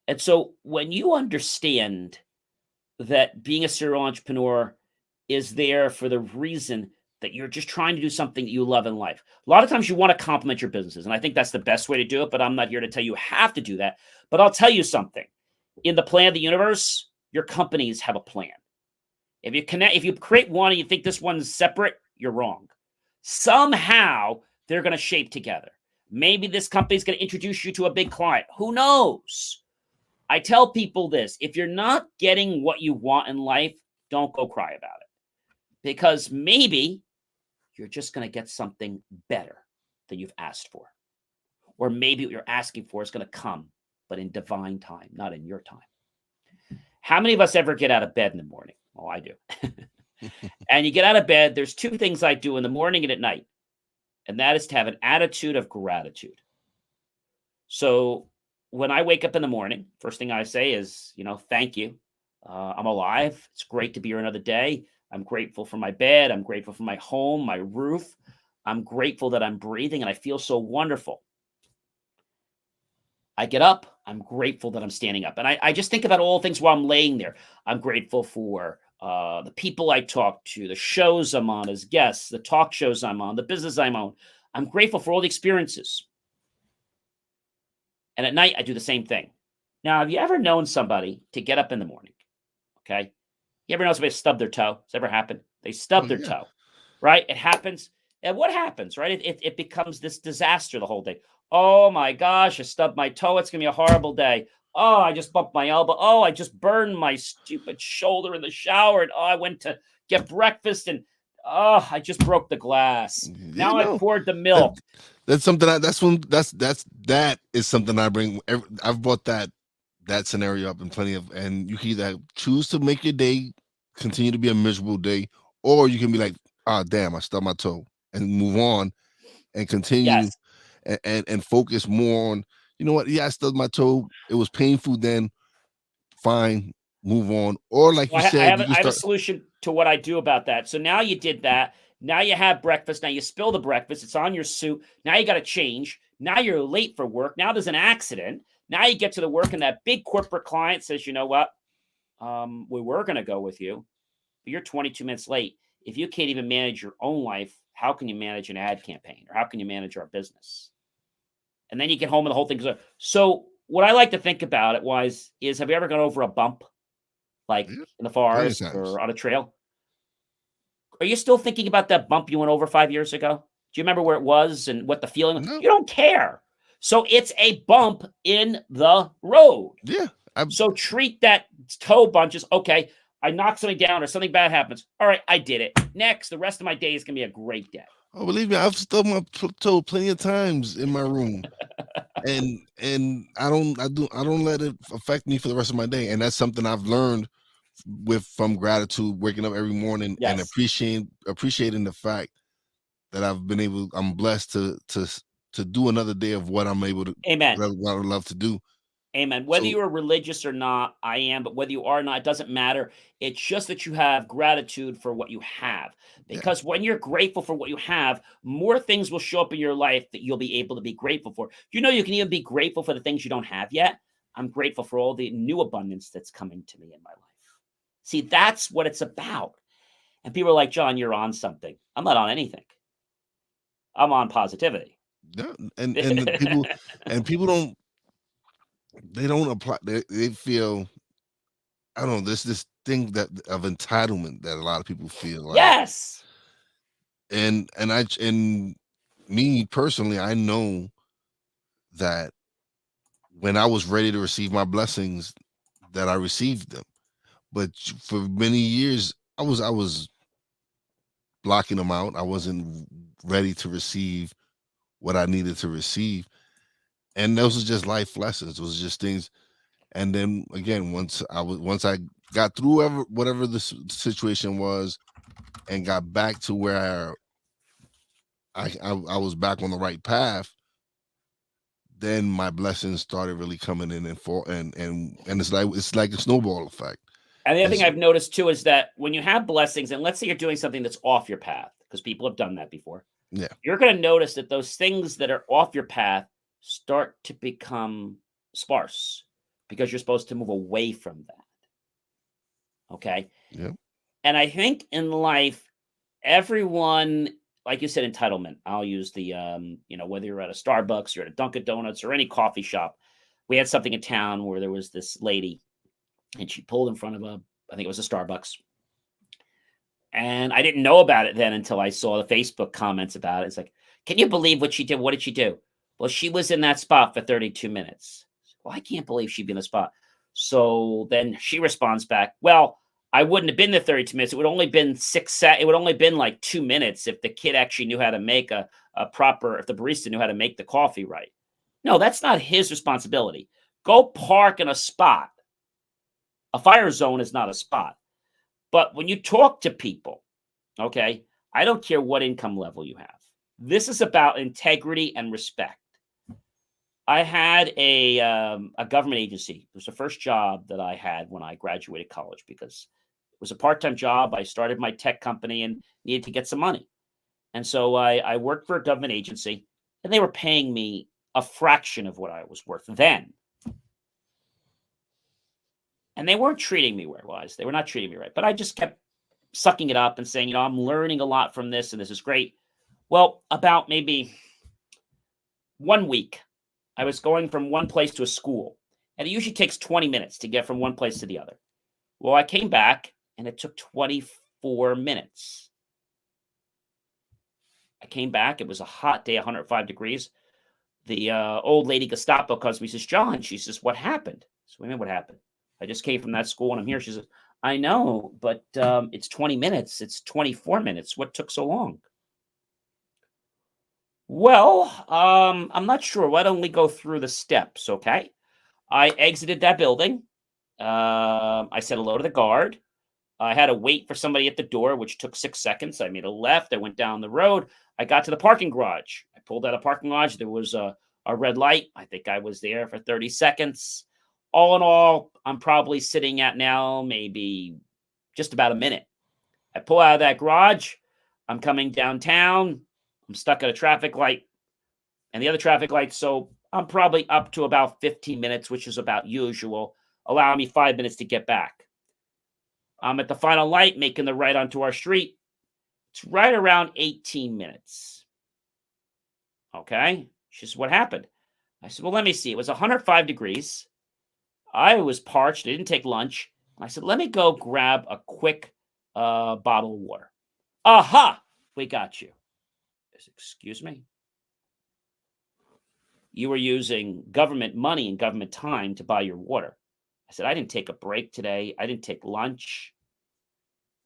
And so when you understand that being a serial entrepreneur is there for the reason that you're just trying to do something that you love in life. A lot of times you want to complement your businesses, and I think that's the best way to do it, but I'm not here to tell you have to do that. But I'll tell you something. In the plan of the universe, your companies have a plan. If you create one and you think this one's separate, you're wrong. Somehow they're going to shape together. Maybe this company is going to introduce you to a big client. Who knows? I tell people this. If you're not getting what you want in life, don't go cry about it, because maybe you're just going to get something better than you've asked for. Or maybe what you're asking for is going to come, but in divine time, not in your time. How many of us ever get out of bed in the morning? Oh, I do. And you get out of bed, there's two things I do in the morning and at night, and that is to have an attitude of gratitude. So when I wake up in the morning, first thing I say is, thank you. I'm alive. It's great to be here another day. I'm grateful for my bed. I'm grateful for my home, my roof. I'm grateful that I'm breathing and I feel so wonderful. I get up. I'm grateful that I'm standing up. And I just think about all things while I'm laying there. I'm grateful for the people I talk to, the shows I'm on as guests, the talk shows I'm on, the business I'm on. I'm grateful for all the experiences. And at night, I do the same thing. Now, have you ever known somebody to get up in the morning? Okay. You ever know somebody stub their toe? Has ever happened? They stub their toe, right? It happens. And what happens, right? It becomes this disaster the whole day. Oh my gosh, I stubbed my toe. It's going to be a horrible day. Oh, I just bumped my elbow. Oh, I just burned my stupid shoulder in the shower. And I went to get breakfast and I just broke the glass. Now I poured the milk. That's something that is something I bring. I've brought that scenario up in plenty of, and you can either choose to make your day continue to be a miserable day, or you can be like, oh damn, I stubbed my toe, and move on and continue and focus more on, you know what? Yeah, I stubbed my toe. It was painful then. Fine, move on. Or like you said, I have a solution to what I do about that. So now you did that. Now you have breakfast. Now you spill the breakfast. It's on your suit. Now you got to change. Now you're late for work. Now there's an accident. Now you get to the work and that big corporate client says, you know what? We were going to go with you, but you're 22 minutes late. If you can't even manage your own life, how can you manage an ad campaign? Or how can you manage our business? And then you get home and the whole thing goes. So what I like to think about it is have you ever gone over a bump, like in the forest or on a trail? Are you still thinking about that bump you went over 5 years ago? Do you remember where it was and what the feeling was? No. You don't care. So it's a bump in the road. Yeah. So treat that toe bunches. Okay, I knocked something down or something bad happens. All right, I did it. Next, the rest of my day is going to be a great day. Oh, believe me, I've stubbed my toe plenty of times in my room. and I don't let it affect me for the rest of my day. And that's something I've learned from gratitude, waking up every morning and appreciating the fact that I'm blessed to do another day of what I'm able to. Amen. What I would love to do. Amen. Whether you're religious or not, I am, but whether you are or not, it doesn't matter. It's just that you have gratitude for what you have. Because when you're grateful for what you have, more things will show up in your life that you'll be able to be grateful for. You can even be grateful for the things you don't have yet. I'm grateful for all the new abundance that's coming to me in my life. See, that's what it's about. And people are like, John, you're on something. I'm not on anything. I'm on positivity. Yeah, and people don't. They don't apply. They feel, I don't know. There's this thing of entitlement that a lot of people feel. Like, yes. And me personally, I know that when I was ready to receive my blessings, that I received them. But for many years, I was blocking them out. I wasn't ready to receive what I needed to receive. And those are just life lessons. Those are just things. And then again, once I got through whatever the situation was, and got back to where I was back on the right path, then my blessings started really coming in and it's like a snowball effect. And the other thing I've noticed too is that when you have blessings, and let's say you're doing something that's off your path, because people have done that before. Yeah. You're going to notice that those things that are off your path start to become sparse, because you're supposed to move away from that. Okay. Yeah. And I think in life, everyone, like you said, entitlement. I'll use the, whether you're at a Starbucks or at a Dunkin' Donuts or any coffee shop, we had something in town where there was this lady and she pulled in front of I think it was a Starbucks. And I didn't know about it then until I saw the Facebook comments about it. It's like, can you believe what she did? What did she do? Well, she was in that spot for 32 minutes. Well, I can't believe she'd be in the spot. So then she responds back, well, I wouldn't have been the 32 minutes. It would only been it would only been like 2 minutes if the kid actually knew how to make a proper, if the barista knew how to make the coffee right. No, that's not his responsibility. Go park in a spot. A fire zone is not a spot. But when you talk to people, okay, I don't care what income level you have. This is about integrity and respect. I had a government agency. It was the first job that I had when I graduated college because it was a part-time job. I started my tech company and needed to get some money. And so I worked for a government agency, and they were paying me a fraction of what I was worth then. And they weren't treating me wise. They were not treating me right. But I just kept sucking it up and saying, I'm learning a lot from this, and this is great. Well, about maybe 1 week, I was going from one place to a school, and it usually takes 20 minutes to get from one place to the other. Well, I came back, and it took 24 minutes. I came back. It was a hot day, 105 degrees. The old lady Gestapo calls me, says, John, she says, what happened? So, what do you mean, what happened? I just came from that school, and I'm here. She says, I know, but it's 20 minutes. It's 24 minutes. What took so long? Well, I'm not sure. Why don't we go through the steps, okay? I exited that building. I said hello to the guard. I had to wait for somebody at the door, which took 6 seconds. I made a left. I went down the road. I got to the parking garage. I pulled out a parking garage. There was a red light. I think I was there for 30 seconds. All in all, I'm probably sitting at now maybe just about a minute. I pull out of that garage. I'm coming downtown. I'm stuck at a traffic light and the other traffic light. So I'm probably up to about 15 minutes, which is about usual, allowing me 5 minutes to get back. I'm at the final light, making the right onto our street. It's right around 18 minutes. Okay. She said, what happened? I said, well, let me see. It was 105 degrees. I was parched. I didn't take lunch. I said, let me go grab a quick bottle of water. Aha! We got you. I said, excuse me? You were using government money and government time to buy your water. I said, I didn't take a break today. I didn't take lunch.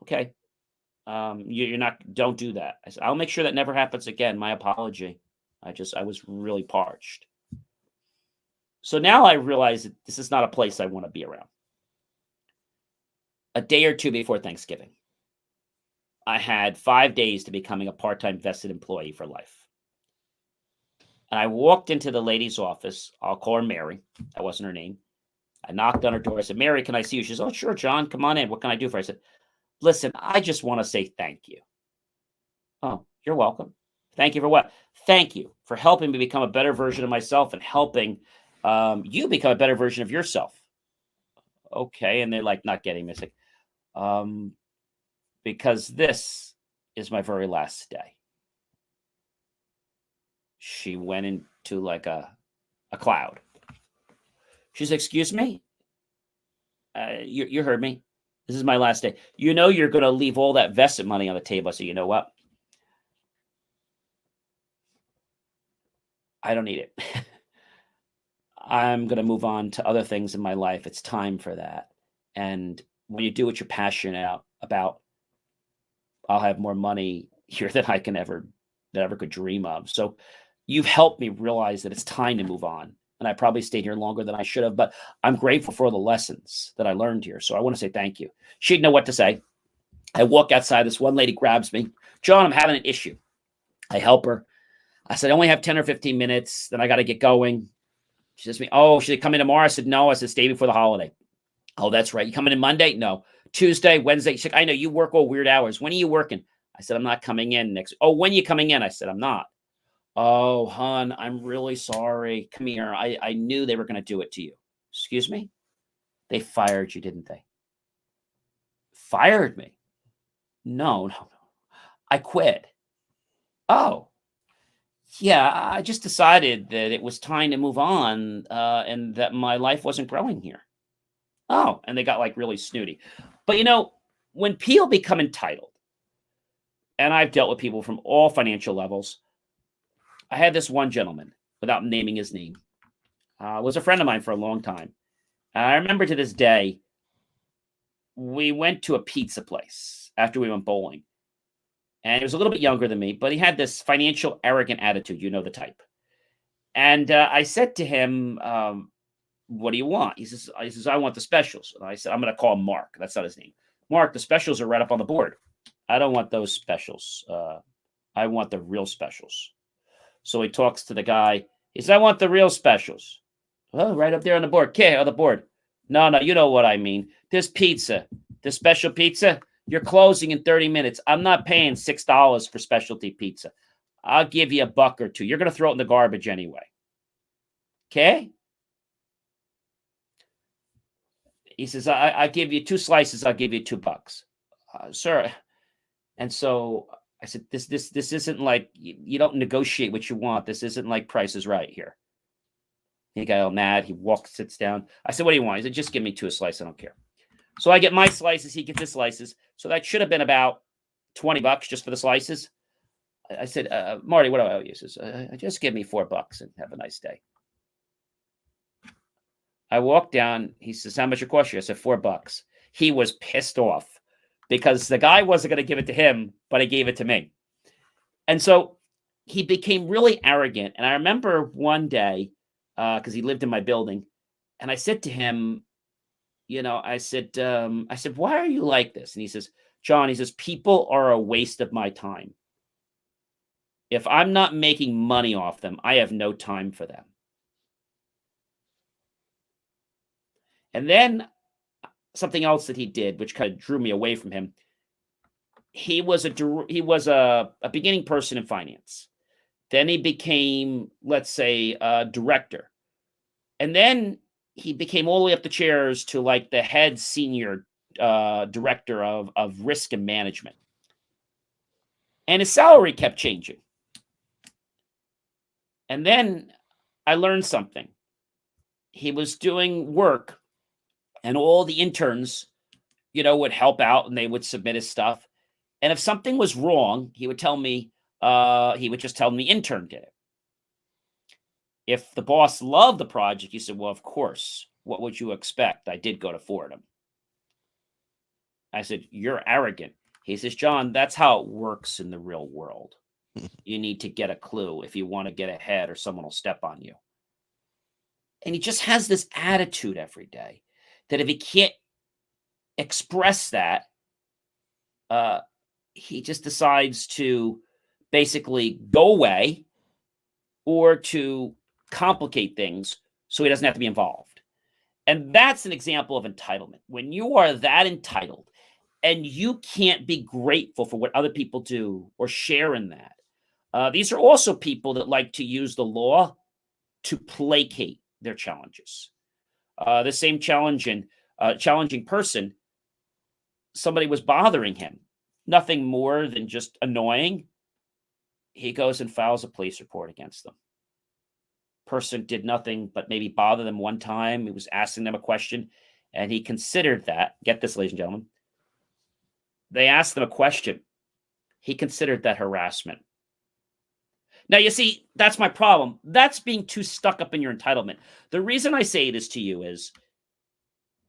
Okay. You're not, don't do that. I said, I'll make sure that never happens again. My apology. I was really parched. So now I realize that this is not a place I want to be around. A day or two before Thanksgiving, I had 5 days to becoming a part-time vested employee for life. And I walked into the lady's office. I'll call her Mary. That wasn't her name. I knocked on her door. I said, Mary, can I see you? She said, oh, sure, John, come on in. What can I do for you? I said, listen, I just want to say thank you. Oh, you're welcome. Thank you for what? Thank you for helping me become a better version of myself and helping you become a better version of yourself. Okay. And they're like not getting me. It's like, because this is my very last day. She went into like a cloud. She's, excuse me? You heard me. This is my last day. You know you're going to leave all that vested money on the table. So you know what? I don't need it. I'm going to move on to other things in my life. It's time for that. And when you do what you're passionate about, I'll have more money here than I ever could dream of. So you've helped me realize that it's time to move on. And I probably stayed here longer than I should have, but I'm grateful for all the lessons that I learned here. So I want to say thank you. She didn't know what to say. I walk outside. This one lady grabs me. John, I'm having an issue. I help her. I said, I only have 10 or 15 minutes. Then I got to get going. She says to me, oh, should I come in tomorrow? I said, no. I said, stay before the holiday. Oh, that's right. You coming in Monday? No. Tuesday, Wednesday. She said, I know you work all weird hours. When are you working? I said, I'm not coming in next. Oh, when are you coming in? I said, I'm not. Oh, hon, I'm really sorry. Come here. I knew they were going to do it to you. Excuse me? They fired you, didn't they? Fired me? No. I quit. Oh. Yeah, I just decided that it was time to move on and that my life wasn't growing here. Oh, and they got like really snooty. But you know, when people become entitled, and I've dealt with people from all financial levels, I had this one gentleman, without naming his name, was a friend of mine for a long time. And I remember to this day, we went to a pizza place after we went bowling. And he was a little bit younger than me, but he had this financial arrogant attitude. You know the type. And I said to him, what do you want? He says, I want the specials. And I said, I'm going to call him Mark. That's not his name. Mark, the specials are right up on the board. I don't want those specials. I want the real specials. So he talks to the guy. He says, I want the real specials. Well, right up there on the board. Okay, on the board. No, you know what I mean. This pizza, this special pizza, you're closing in 30 minutes. I'm not paying $6 for specialty pizza. I'll give you $1 or $2. You're going to throw it in the garbage anyway. Okay? He says, I give you 2 slices. I'll give you $2. Sir. And so I said, this isn't like, you don't negotiate what you want. This isn't like Price is Right here. He got all mad. He sits down. I said, what do you want? He said, just give me 2 a slice. I don't care. So I get my slices. He gets his slices. So that should have been about $20 just for the slices. I said, Marty, what do I owe you? He says, just give me $4 and have a nice day. I walked down. He says, how much it cost you? I said, $4. He was pissed off because the guy wasn't going to give it to him, but he gave it to me. And so he became really arrogant. And I remember one day, because he lived in my building, and I said to him, I said, why are you like this? And he says, John, people are a waste of my time. If I'm not making money off them, I have no time for them. And then something else that he did, which kind of drew me away from him. He was a beginning person in finance. Then he became, let's say, a director. And then he became all the way up the chairs to like the head senior director of risk and management. And his salary kept changing. And then I learned something. He was doing work, and all the interns, would help out and they would submit his stuff. And if something was wrong, he would tell me, he would just tell me the intern did it. If the boss loved the project, he said, well, of course, what would you expect? I did go to Fordham. I said, you're arrogant. He says, John, that's how it works in the real world. You need to get a clue if you want to get ahead or someone will step on you. And he just has this attitude every day that if he can't express that, he just decides to basically go away or to complicate things so he doesn't have to be involved. And that's an example of entitlement. When you are that entitled and you can't be grateful for what other people do or share in that. These are also people that like to use the law to placate their challenges. The same challenging person, somebody was bothering him. Nothing more than just annoying. He goes and files a police report against them. Person did nothing but maybe bother them one time. He was asking them a question, and he considered that. Get this, ladies and gentlemen. They asked them a question. He considered that harassment. Now, you see, that's my problem. That's being too stuck up in your entitlement. The reason I say this to you is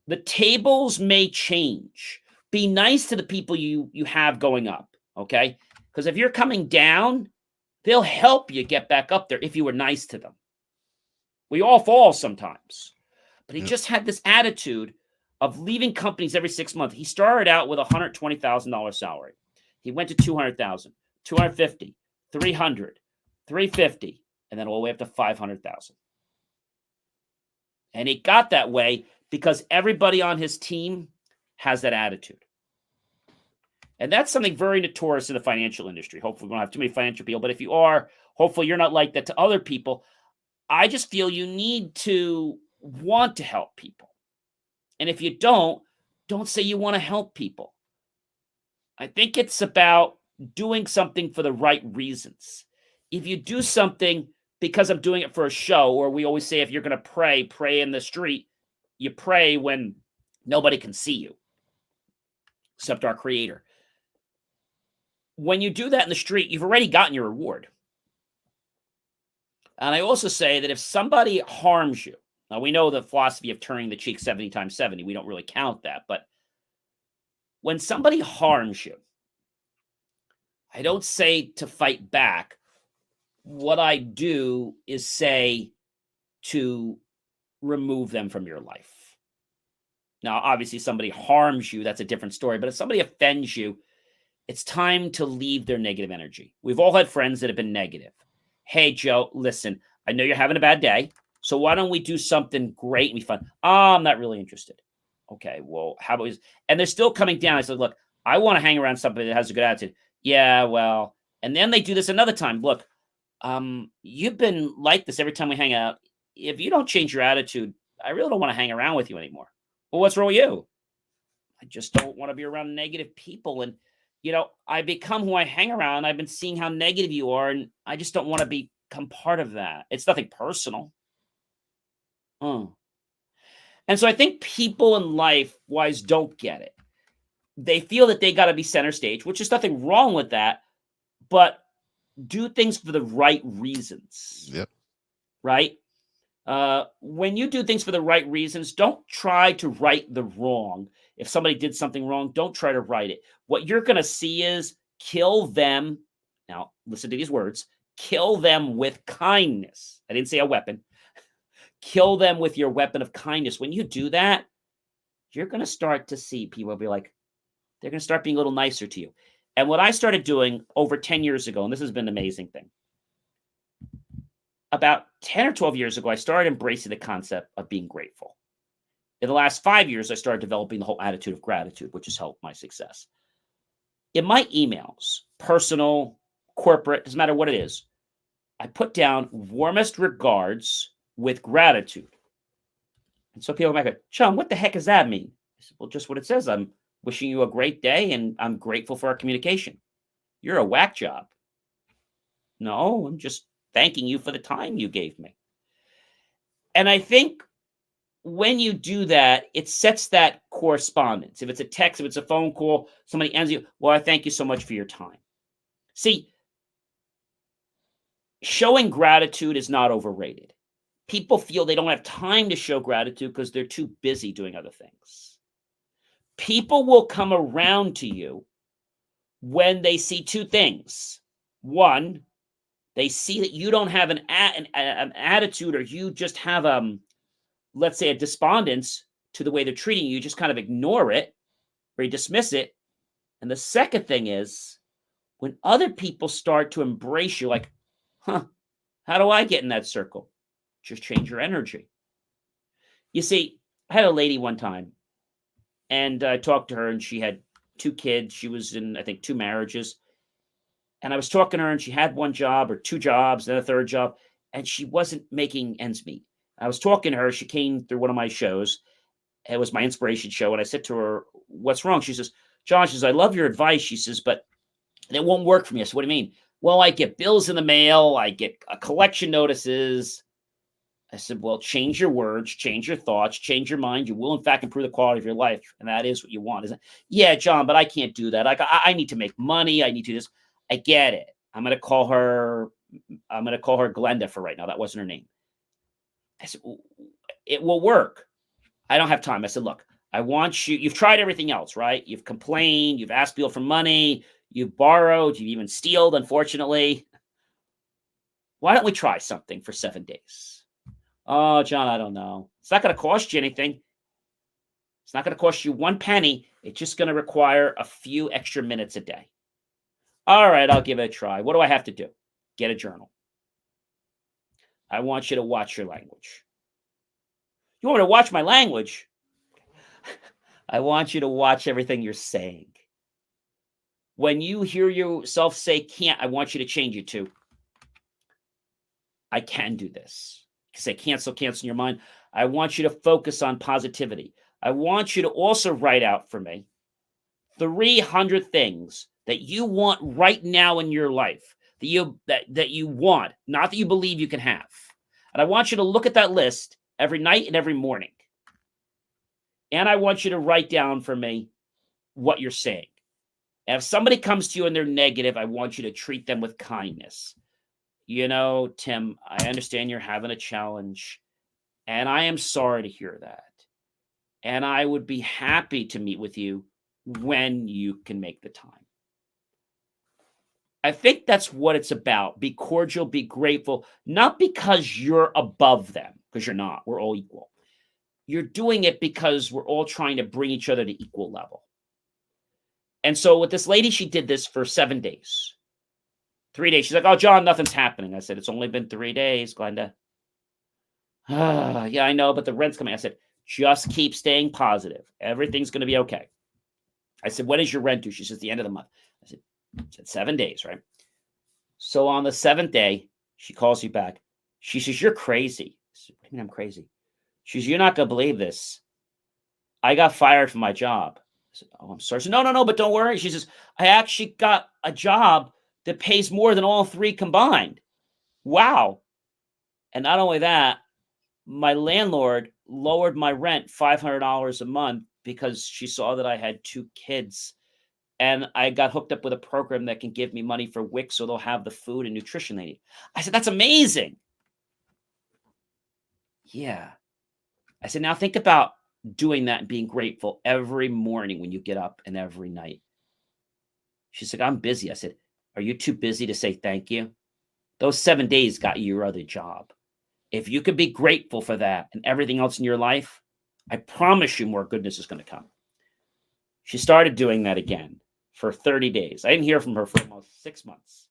the tables may change. Be nice to the people you have going up, okay? Because if you're coming down, they'll help you get back up there if you were nice to them. We all fall sometimes. But he just had this attitude of leaving companies every 6 months. He started out with a $120,000 salary. He went to $200,000, $250,000, $300,000, $350,000, and then all the way up to $500,000. And he got that way because everybody on his team has that attitude. And that's something very notorious in the financial industry. Hopefully we don't have too many financial people, but if you are, hopefully you're not like that to other people. I just feel you need to want to help people. And if you don't say you want to help people. I think it's about doing something for the right reasons. If you do something because I'm doing it for a show, or we always say if you're going to pray in the street, you pray when nobody can see you, except our Creator. When you do that in the street, you've already gotten your reward. And I also say that if somebody harms you, now we know the philosophy of turning the cheek 70 times 70, we don't really count that, but when somebody harms you, I don't say to fight back. What I do is say to remove them from your life. Now, obviously, somebody harms you, that's a different story. But if somebody offends you, it's time to leave their negative energy. We've all had friends that have been negative. Hey, Joe, listen, I know you're having a bad day. So why don't we do something great and be fun? Oh, I'm not really interested. Okay, well, how about we... And they're still coming down. I said, look, I want to hang around somebody that has a good attitude. Yeah, well, and then they do this another time. Look, you've been like this every time we hang out. If you don't change your attitude, I really don't want to hang around with you anymore. Well, what's wrong with you? I just don't want to be around negative people. And, I become who I hang around. I've been seeing how negative you are, and I just don't want to become part of that. It's nothing personal. And so I think people in life wise don't get it. They feel that they got to be center stage, which is nothing wrong with that, but do things for the right reasons. Yep. Right? When you do things for the right reasons, don't try to right the wrong. If somebody did something wrong, don't try to right it. What you're going to see is kill them. Now, listen to these words. Kill them with kindness. I didn't say a weapon. Kill them with your weapon of kindness. When you do that, you're going to start to see people be like, they're going to start being a little nicer to you. And what I started doing over 10 years ago, and this has been an amazing thing. About 10 or 12 years ago, I started embracing the concept of being grateful. In the last 5 years, I started developing the whole attitude of gratitude, which has helped my success. In my emails, personal, corporate, doesn't matter what it is, I put down warmest regards with gratitude. And so people might go, Sean, what the heck does that mean? I said, well, just what it says. I'm wishing you a great day, and I'm grateful for our communication. You're a whack job. No, I'm just thanking you for the time you gave me. And I think when you do that, it sets that correspondence. If it's a text, if it's a phone call, somebody ends you, well, I thank you so much for your time. See, showing gratitude is not overrated. People feel they don't have time to show gratitude because they're too busy doing other things. People will come around to you when they see two things. One, they see that you don't have an attitude, or you just have, let's say, a despondence to the way they're treating you. You just kind of ignore it or you dismiss it. And the second thing is when other people start to embrace you, like, how do I get in that circle? Just change your energy. You see, I had a lady one time, and I talked to her, and she had 2 kids. She was in, I think, 2 marriages. And I was talking to her, and she had 1 job or 2 jobs, then a 3rd job, and she wasn't making ends meet. I was talking to her. She came through one of my shows. It was my inspiration show. And I said to her, what's wrong? She says, John, she says, I love your advice. She says, but it won't work for me. I said, what do you mean? Well, I get bills in the mail. I get collection notices. I said, well, change your words, change your thoughts, change your mind. You will, in fact, improve the quality of your life. And that is what you want, isn't it? Yeah, John, but I can't do that. I need to make money. I need to do this. I get it. I'm going to call her Glenda for right now. That wasn't her name. I said, it will work. I don't have time. I said, look, I want you. You've tried everything else, right? You've complained. You've asked people for money. You've borrowed. You've even stealed, unfortunately. Why don't we try something for 7 days? Oh, John, I don't know. It's not going to cost you anything. It's not going to cost you 1 penny. It's just going to require a few extra minutes a day. All right, I'll give it a try. What do I have to do? Get a journal. I want you to watch your language. You want me to watch my language? I want you to watch everything you're saying. When you hear yourself say can't, I want you to change it to I can do this. Say cancel in your mind. I want you to focus on positivity. I want you to also write out for me 300 things that you want right now in your life, that you want, not that you believe you can have. And I want you to look at that list every night and every morning. And I want you to write down for me what you're saying. And if somebody comes to you and they're negative, I want you to treat them with kindness. You know, Tim, I understand you're having a challenge, and I am sorry to hear that. And I would be happy to meet with you when you can make the time. I think that's what it's about. Be cordial, be grateful, not because you're above them, because you're not. We're all equal. You're doing it because we're all trying to bring each other to equal level. And so with this lady, she did this for 7 days. 3 days. She's like, oh, John, nothing's happening. I said, it's only been 3 days, Glenda. Yeah, I know, but the rent's coming. I said, just keep staying positive. Everything's going to be okay. I said, when is your rent due? She says, the end of the month. I said 7 days, right? So on the 7th day, she calls you back. She says, you're crazy. I said, what do you mean I'm crazy? She says, you're not going to believe this. I got fired from my job. I said, oh, I'm sorry. I said, no, but don't worry. She says, I actually got a job that pays more than all 3 combined. Wow. And not only that, my landlord lowered my rent $500 a month because she saw that I had 2 kids. And I got hooked up with a program that can give me money for WIC so they'll have the food and nutrition they need. I said, that's amazing. Yeah. I said, now think about doing that and being grateful every morning when you get up and every night. She's like, I'm busy. I said, are you too busy to say thank you? Those 7 days got you your other job. If you could be grateful for that and everything else in your life, I promise you more goodness is going to come. She started doing that again for 30 days. I didn't hear from her for almost 6 months.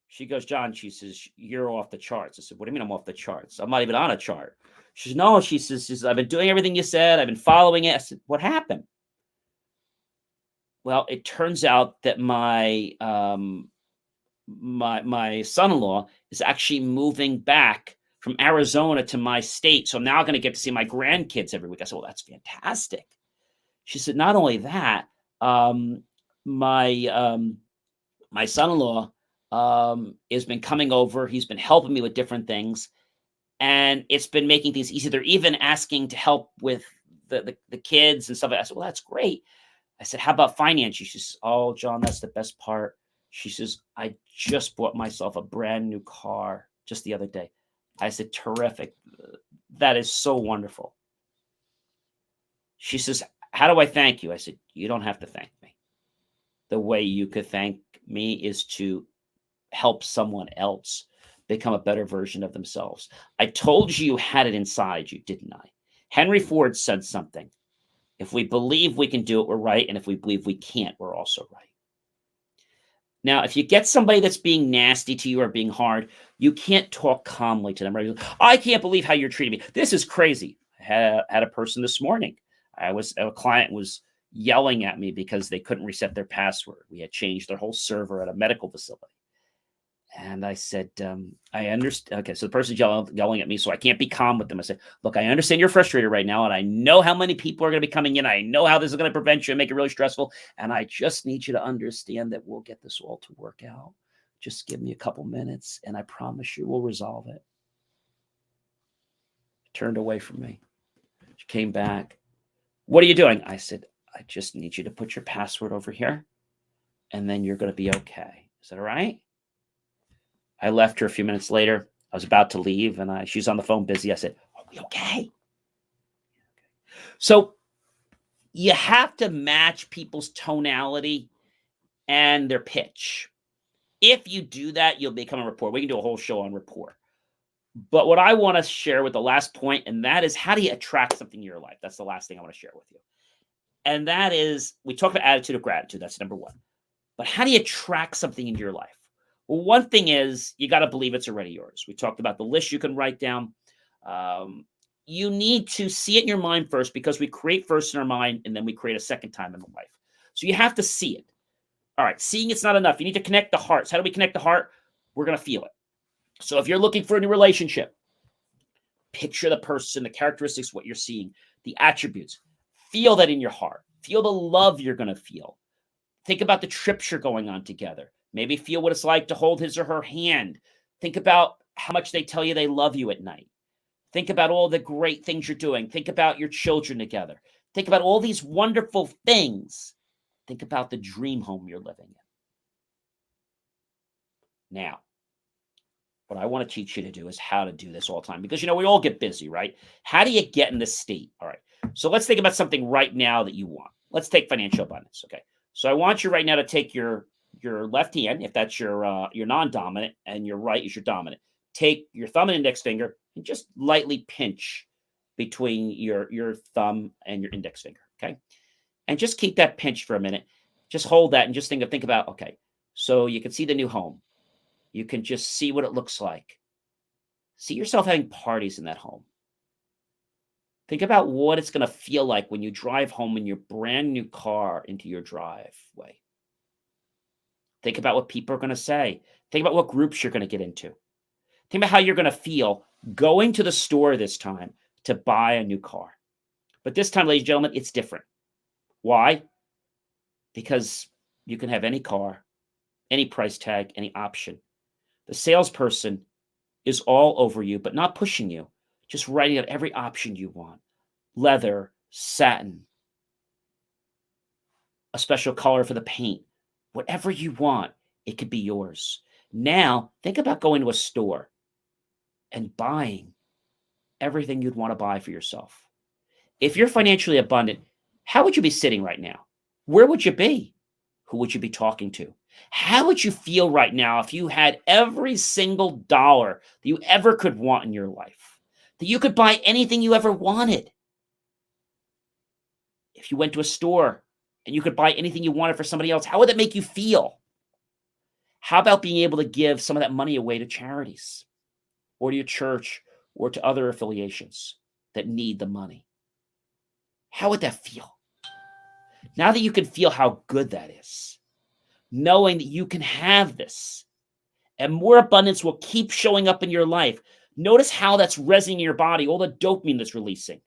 She goes, John, she says, you're off the charts. I said, what do you mean I'm off the charts? I'm not even on a chart. She says, no, she says, I've been doing everything you said. I've been following it. I said, what happened? Well, it turns out that my son-in-law is actually moving back from Arizona to my state. So I'm now going to get to see my grandkids every week. I said, well, that's fantastic. She said, not only that, my son-in-law has been coming over. He's been helping me with different things. And it's been making things easy. They're even asking to help with the kids and stuff. I said, well, that's great. I said, how about finance? She says, oh, John, that's the best part. She says, I just bought myself a brand new car just the other day. I said, terrific. That is so wonderful. She says, how do I thank you? I said, you don't have to thank me. The way you could thank me is to help someone else become a better version of themselves. I told you had it inside you, didn't I? Henry Ford said something. If we believe we can do it, we're right. And if we believe we can't, we're also right. Now, if you get somebody that's being nasty to you or being hard, you can't talk calmly to them. Right? I can't believe how you're treating me. This is crazy. I had a person this morning. A client was yelling at me because they couldn't reset their password. We had changed their whole server at a medical facility. And I said, I understand. Okay, so the person's yelling at me, so I can't be calm with them. I said, look, I understand you're frustrated right now, and I know how many people are going to be coming in. I know how this is going to prevent you and make it really stressful. And I just need you to understand that we'll get this all to work out. Just give me a couple minutes, and I promise you we'll resolve it. She turned away from me. She came back. What are you doing? I said, I just need you to put your password over here, and then you're going to be okay. Is that all right? I left her a few minutes later. I was about to leave, and she's on the phone busy. I said, are we okay? So you have to match people's tonality and their pitch. If you do that, you'll become a rapport. We can do a whole show on rapport. But what I want to share with the last point, and that is, how do you attract something in your life? That's the last thing I want to share with you. And that is, we talk about attitude of gratitude. That's number one. But how do you attract something into your life? Well, one thing is, you got to believe it's already yours. We talked about the list you can write down. You need to see it in your mind first, because we create first in our mind, and then we create a second time in life. So you have to see it. All right, seeing it's not enough. You need to connect the hearts. How do we connect the heart? We're going to feel it. So if you're looking for a new relationship, picture the person, the characteristics, what you're seeing, the attributes. Feel that in your heart. Feel the love you're going to feel. Think about the trips you're going on together. Maybe feel what it's like to hold his or her hand. Think about how much they tell you they love you at night. Think about all the great things you're doing. Think about your children together. Think about all these wonderful things. Think about the dream home you're living in. Now, what I want to teach you to do is how to do this all the time, because, we all get busy, right? How do you get in this state? All right. So let's think about something right now that you want. let's take financial abundance. Okay. So I want you right now to take your left hand, if that's your non-dominant, and your right is your dominant. Take your thumb and index finger and just lightly pinch between your thumb and your index finger. Okay. And just keep that pinch for a minute. Just hold that and just think about, okay, so you can see the new home. You can just see what it looks like. See yourself having parties in that home. Think about what it's going to feel like when you drive home in your brand new car into your driveway. Think about what people are going to say. Think about what groups you're going to get into. Think about how you're going to feel going to the store this time to buy a new car. But this time, ladies and gentlemen, it's different. Why? Because you can have any car, any price tag, any option. The salesperson is all over you, but not pushing you, just writing out every option you want. Leather, satin, a special color for the paint, whatever you want, it could be yours. Now, think about going to a store and buying everything you'd want to buy for yourself. If you're financially abundant, how would you be sitting right now? Where would you be? Who would you be talking to? How would you feel right now if you had every single dollar that you ever could want in your life? That you could buy anything you ever wanted? If you went to a store and you could buy anything you wanted for somebody else, how would that make you feel? How about being able to give some of that money away to charities or to your church or to other affiliations that need the money? How would that feel? Now that you can feel how good that is, knowing that you can have this and more abundance will keep showing up in your life. Notice how that's resonating in your body, all the dopamine that's releasing.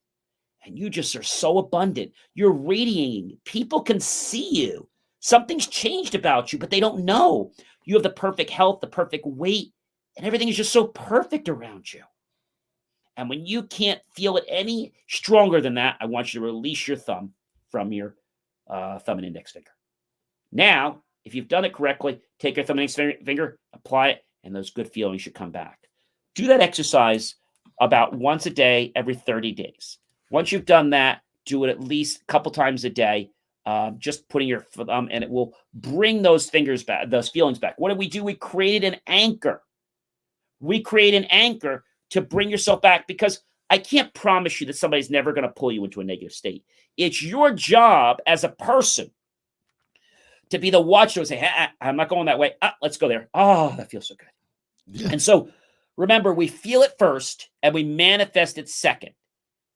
And you just are so abundant. You're radiating. People can see you. Something's changed about you, but they don't know. You have the perfect health, the perfect weight, and everything is just so perfect around you. And when you can't feel it any stronger than that, I want you to release your thumb from your thumb and index finger. Now, if you've done it correctly, take your thumb and index finger, apply it, and those good feelings should come back. Do that exercise about once a day, every 30 days. Once you've done that, do it at least a couple times a day, just putting your thumb, and it will bring those fingers back, those feelings back. What did we do? We created an anchor. We create an anchor to bring yourself back, because I can't promise you that somebody's never going to pull you into a negative state. It's your job as a person to be the watcher and say, hey, I'm not going that way. Let's go there. Oh, that feels so good. Yeah. And so remember, we feel it first and we manifest it second.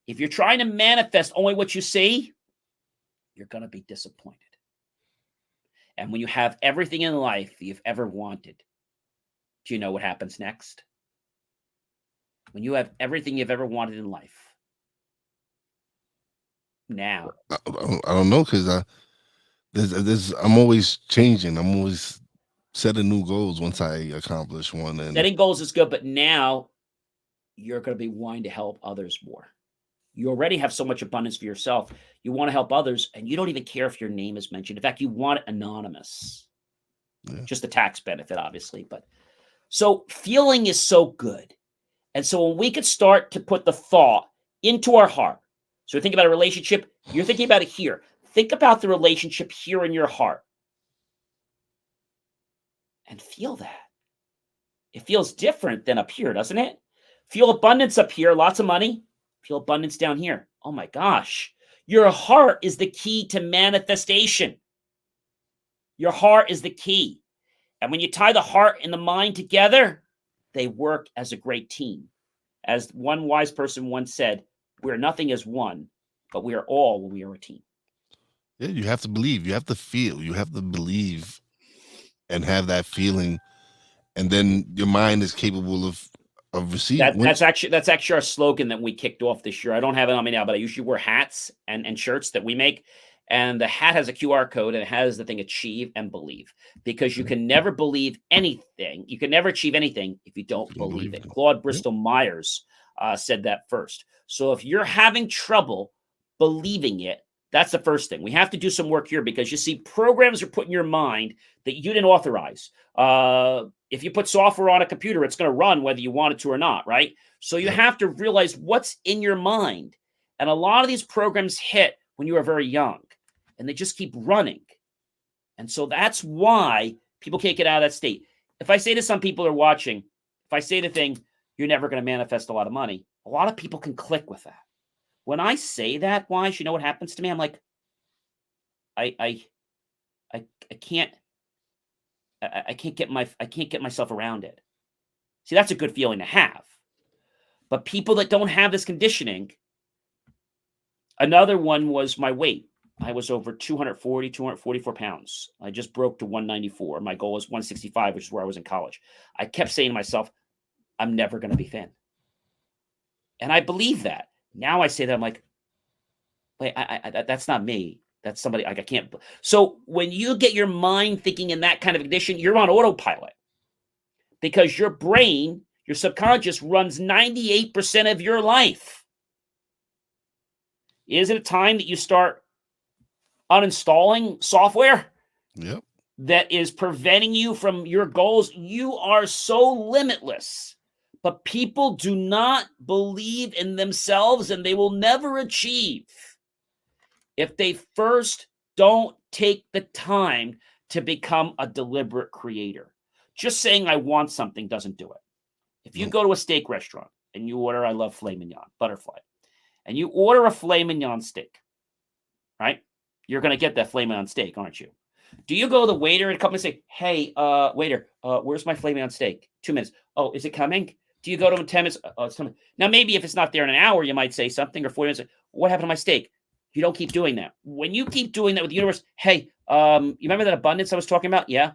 If you're trying to manifest only what you see, you're going to be disappointed. And when you have everything in life that you've ever wanted, do you know what happens next? When you have everything you've ever wanted in life. Now. I don't know, because I'm always changing. I'm always setting new goals once I accomplish one. And setting goals is good, but now you're going to be wanting to help others more. You already have so much abundance for yourself. You want to help others, and you don't even care if your name is mentioned. In fact, you want it anonymous. Yeah. Just a tax benefit, obviously. But so feeling is so good. And so when we could start to put the thought into our heart, so think about a relationship, you're thinking about it here. Think about the relationship here in your heart. And feel that. It feels different than up here, doesn't it? Feel abundance up here, lots of money. Feel abundance down here. Oh my gosh. Your heart is the key to manifestation. Your heart is the key. And when you tie the heart and the mind together, they work as a great team. As one wise person once said, we're nothing as one, but we are all when we are a team. Yeah, you have to believe. You have to feel. You have to believe and have that feeling. And then your mind is capable of receiving. That's actually our slogan that we kicked off this year. I don't have it on me now, but I usually wear hats and shirts that we make. And the hat has a QR code, and it has the thing achieve and believe, because you can never believe anything. You can never achieve anything if you don't believe it. Claude Bristol Myers said that first. So if you're having trouble believing it, that's the first thing. We have to do some work here, because you see, programs are put in your mind that you didn't authorize. If you put software on a computer, it's going to run whether you want it to or not, right? So you have to realize what's in your mind. And a lot of these programs hit when you are very young. and they just keep running. And so that's why people can't get out of that state. If I say to some people who are watching, if I say the thing, you're never going to manifest a lot of money, a lot of people can click with that. When I say that, Wise, you know what happens to me? I'm like, I can't get myself around it. See, that's a good feeling to have. But people that don't have this conditioning, another one was my weight. I was over 244 pounds. I just broke to 194. My goal was 165, which is where I was in college. I kept saying to myself, I'm never going to be thin. And I believe that. Now I say that, I'm like, wait, that's not me. That's somebody, I can't. So when you get your mind thinking in that kind of condition, you're on autopilot. Because your brain, your subconscious, runs 98% of your life. Is it a time that you start uninstalling software that is preventing you from your goals? You are so limitless. But people do not believe in themselves, and they will never achieve if they first don't take the time to become a deliberate creator. Just saying I want something doesn't do it. If you go to a steak restaurant and you order, I love filet mignon, butterfly, and you order a filet mignon steak, right? You're going to get that filet mignon steak, aren't you? Do you go to the waiter and come and say, hey, waiter, where's my filet mignon steak? 2 minutes. Oh, is it coming? Do you go to him in 10 minutes? Oh, it's coming. Now, maybe if it's not there in an hour, you might say something, or 40 minutes. What happened to my steak? You don't keep doing that. When you keep doing that with the universe, hey, you remember that abundance I was talking about? Yeah.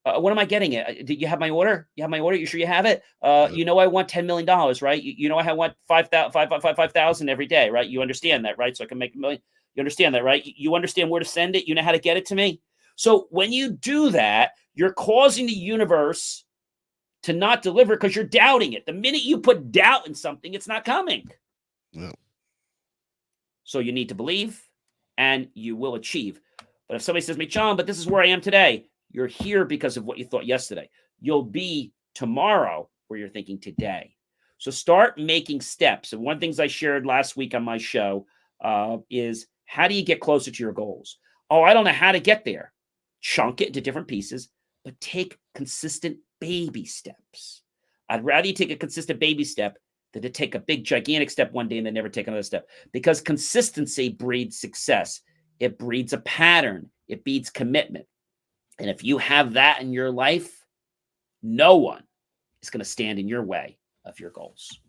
When am I getting it? Did you have my order? You have my order? You sure you have it? You know I want $10 million, right? You know I want 5,000 every day, right? You understand that, right? So I can make $1 million. You understand that, right? You understand where to send it. You know how to get it to me. So when you do that, you're causing the universe to not deliver because you're doubting it. The minute you put doubt in something, it's not coming. Yeah. So you need to believe, and you will achieve. But if somebody says to me, John, but this is where I am today, you're here because of what you thought yesterday. You'll be tomorrow where you're thinking today. So start making steps. And one of the things I shared last week on my show is, how do you get closer to your goals? Oh, I don't know how to get there. Chunk it into different pieces, but take consistent baby steps. I'd rather you take a consistent baby step than to take a big, gigantic step one day and then never take another step. Because consistency breeds success. It breeds a pattern. It breeds commitment. And if you have that in your life, no one is going to stand in your way of your goals.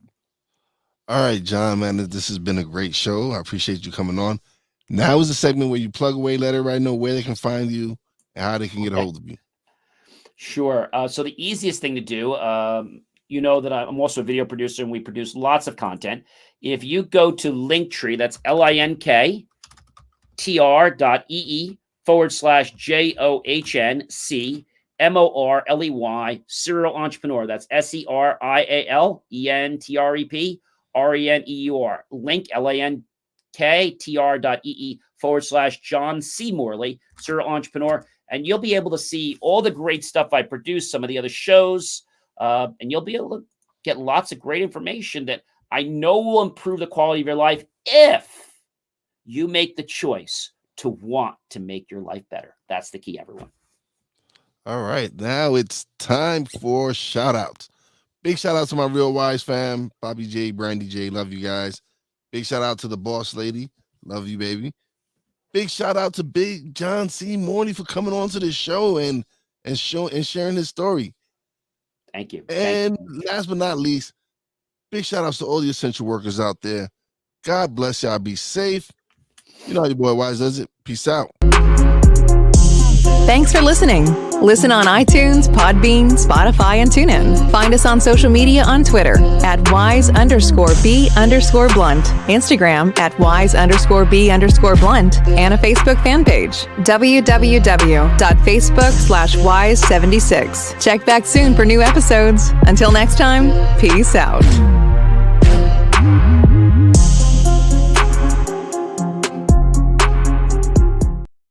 All right, John, man, this has been a great show. I appreciate you coming on. Now is the segment where you plug away, let everybody know where they can find you and how they can get a hold of you. Sure. So the easiest thing to do, you know that I'm also a video producer and we produce lots of content. If you go to Linktree, that's linktr.ee/JOHNCMORLEY serial entrepreneur. That's SERIALENTREPRENEUR. Link linktr.ee/John C. Morley, serial entrepreneur. And you'll be able to see all the great stuff I produce, some of the other shows, and you'll be able to get lots of great information that I know will improve the quality of your life if you make the choice to want to make your life better. That's the key, everyone. All right. Now it's time for shout-outs. Big shout-out to my Real Wise fam, Bobby J, Brandy J. Love you guys. Big shout-out to the boss lady. Love you, baby. Big shout-out to Big John C. Morley for coming on to the show and sharing his story. Thank you. And last but not least, big shout-outs to all the essential workers out there. God bless y'all. Be safe. You know how your boy Wise does it. Peace out. Thanks for listening. Listen on iTunes, Podbean, Spotify, and TuneIn. Find us on social media on Twitter at @wise_b_blunt, Instagram at @wise_b_blunt, and a Facebook fan page, www.facebook/wise76. Check back soon for new episodes. Until next time, peace out.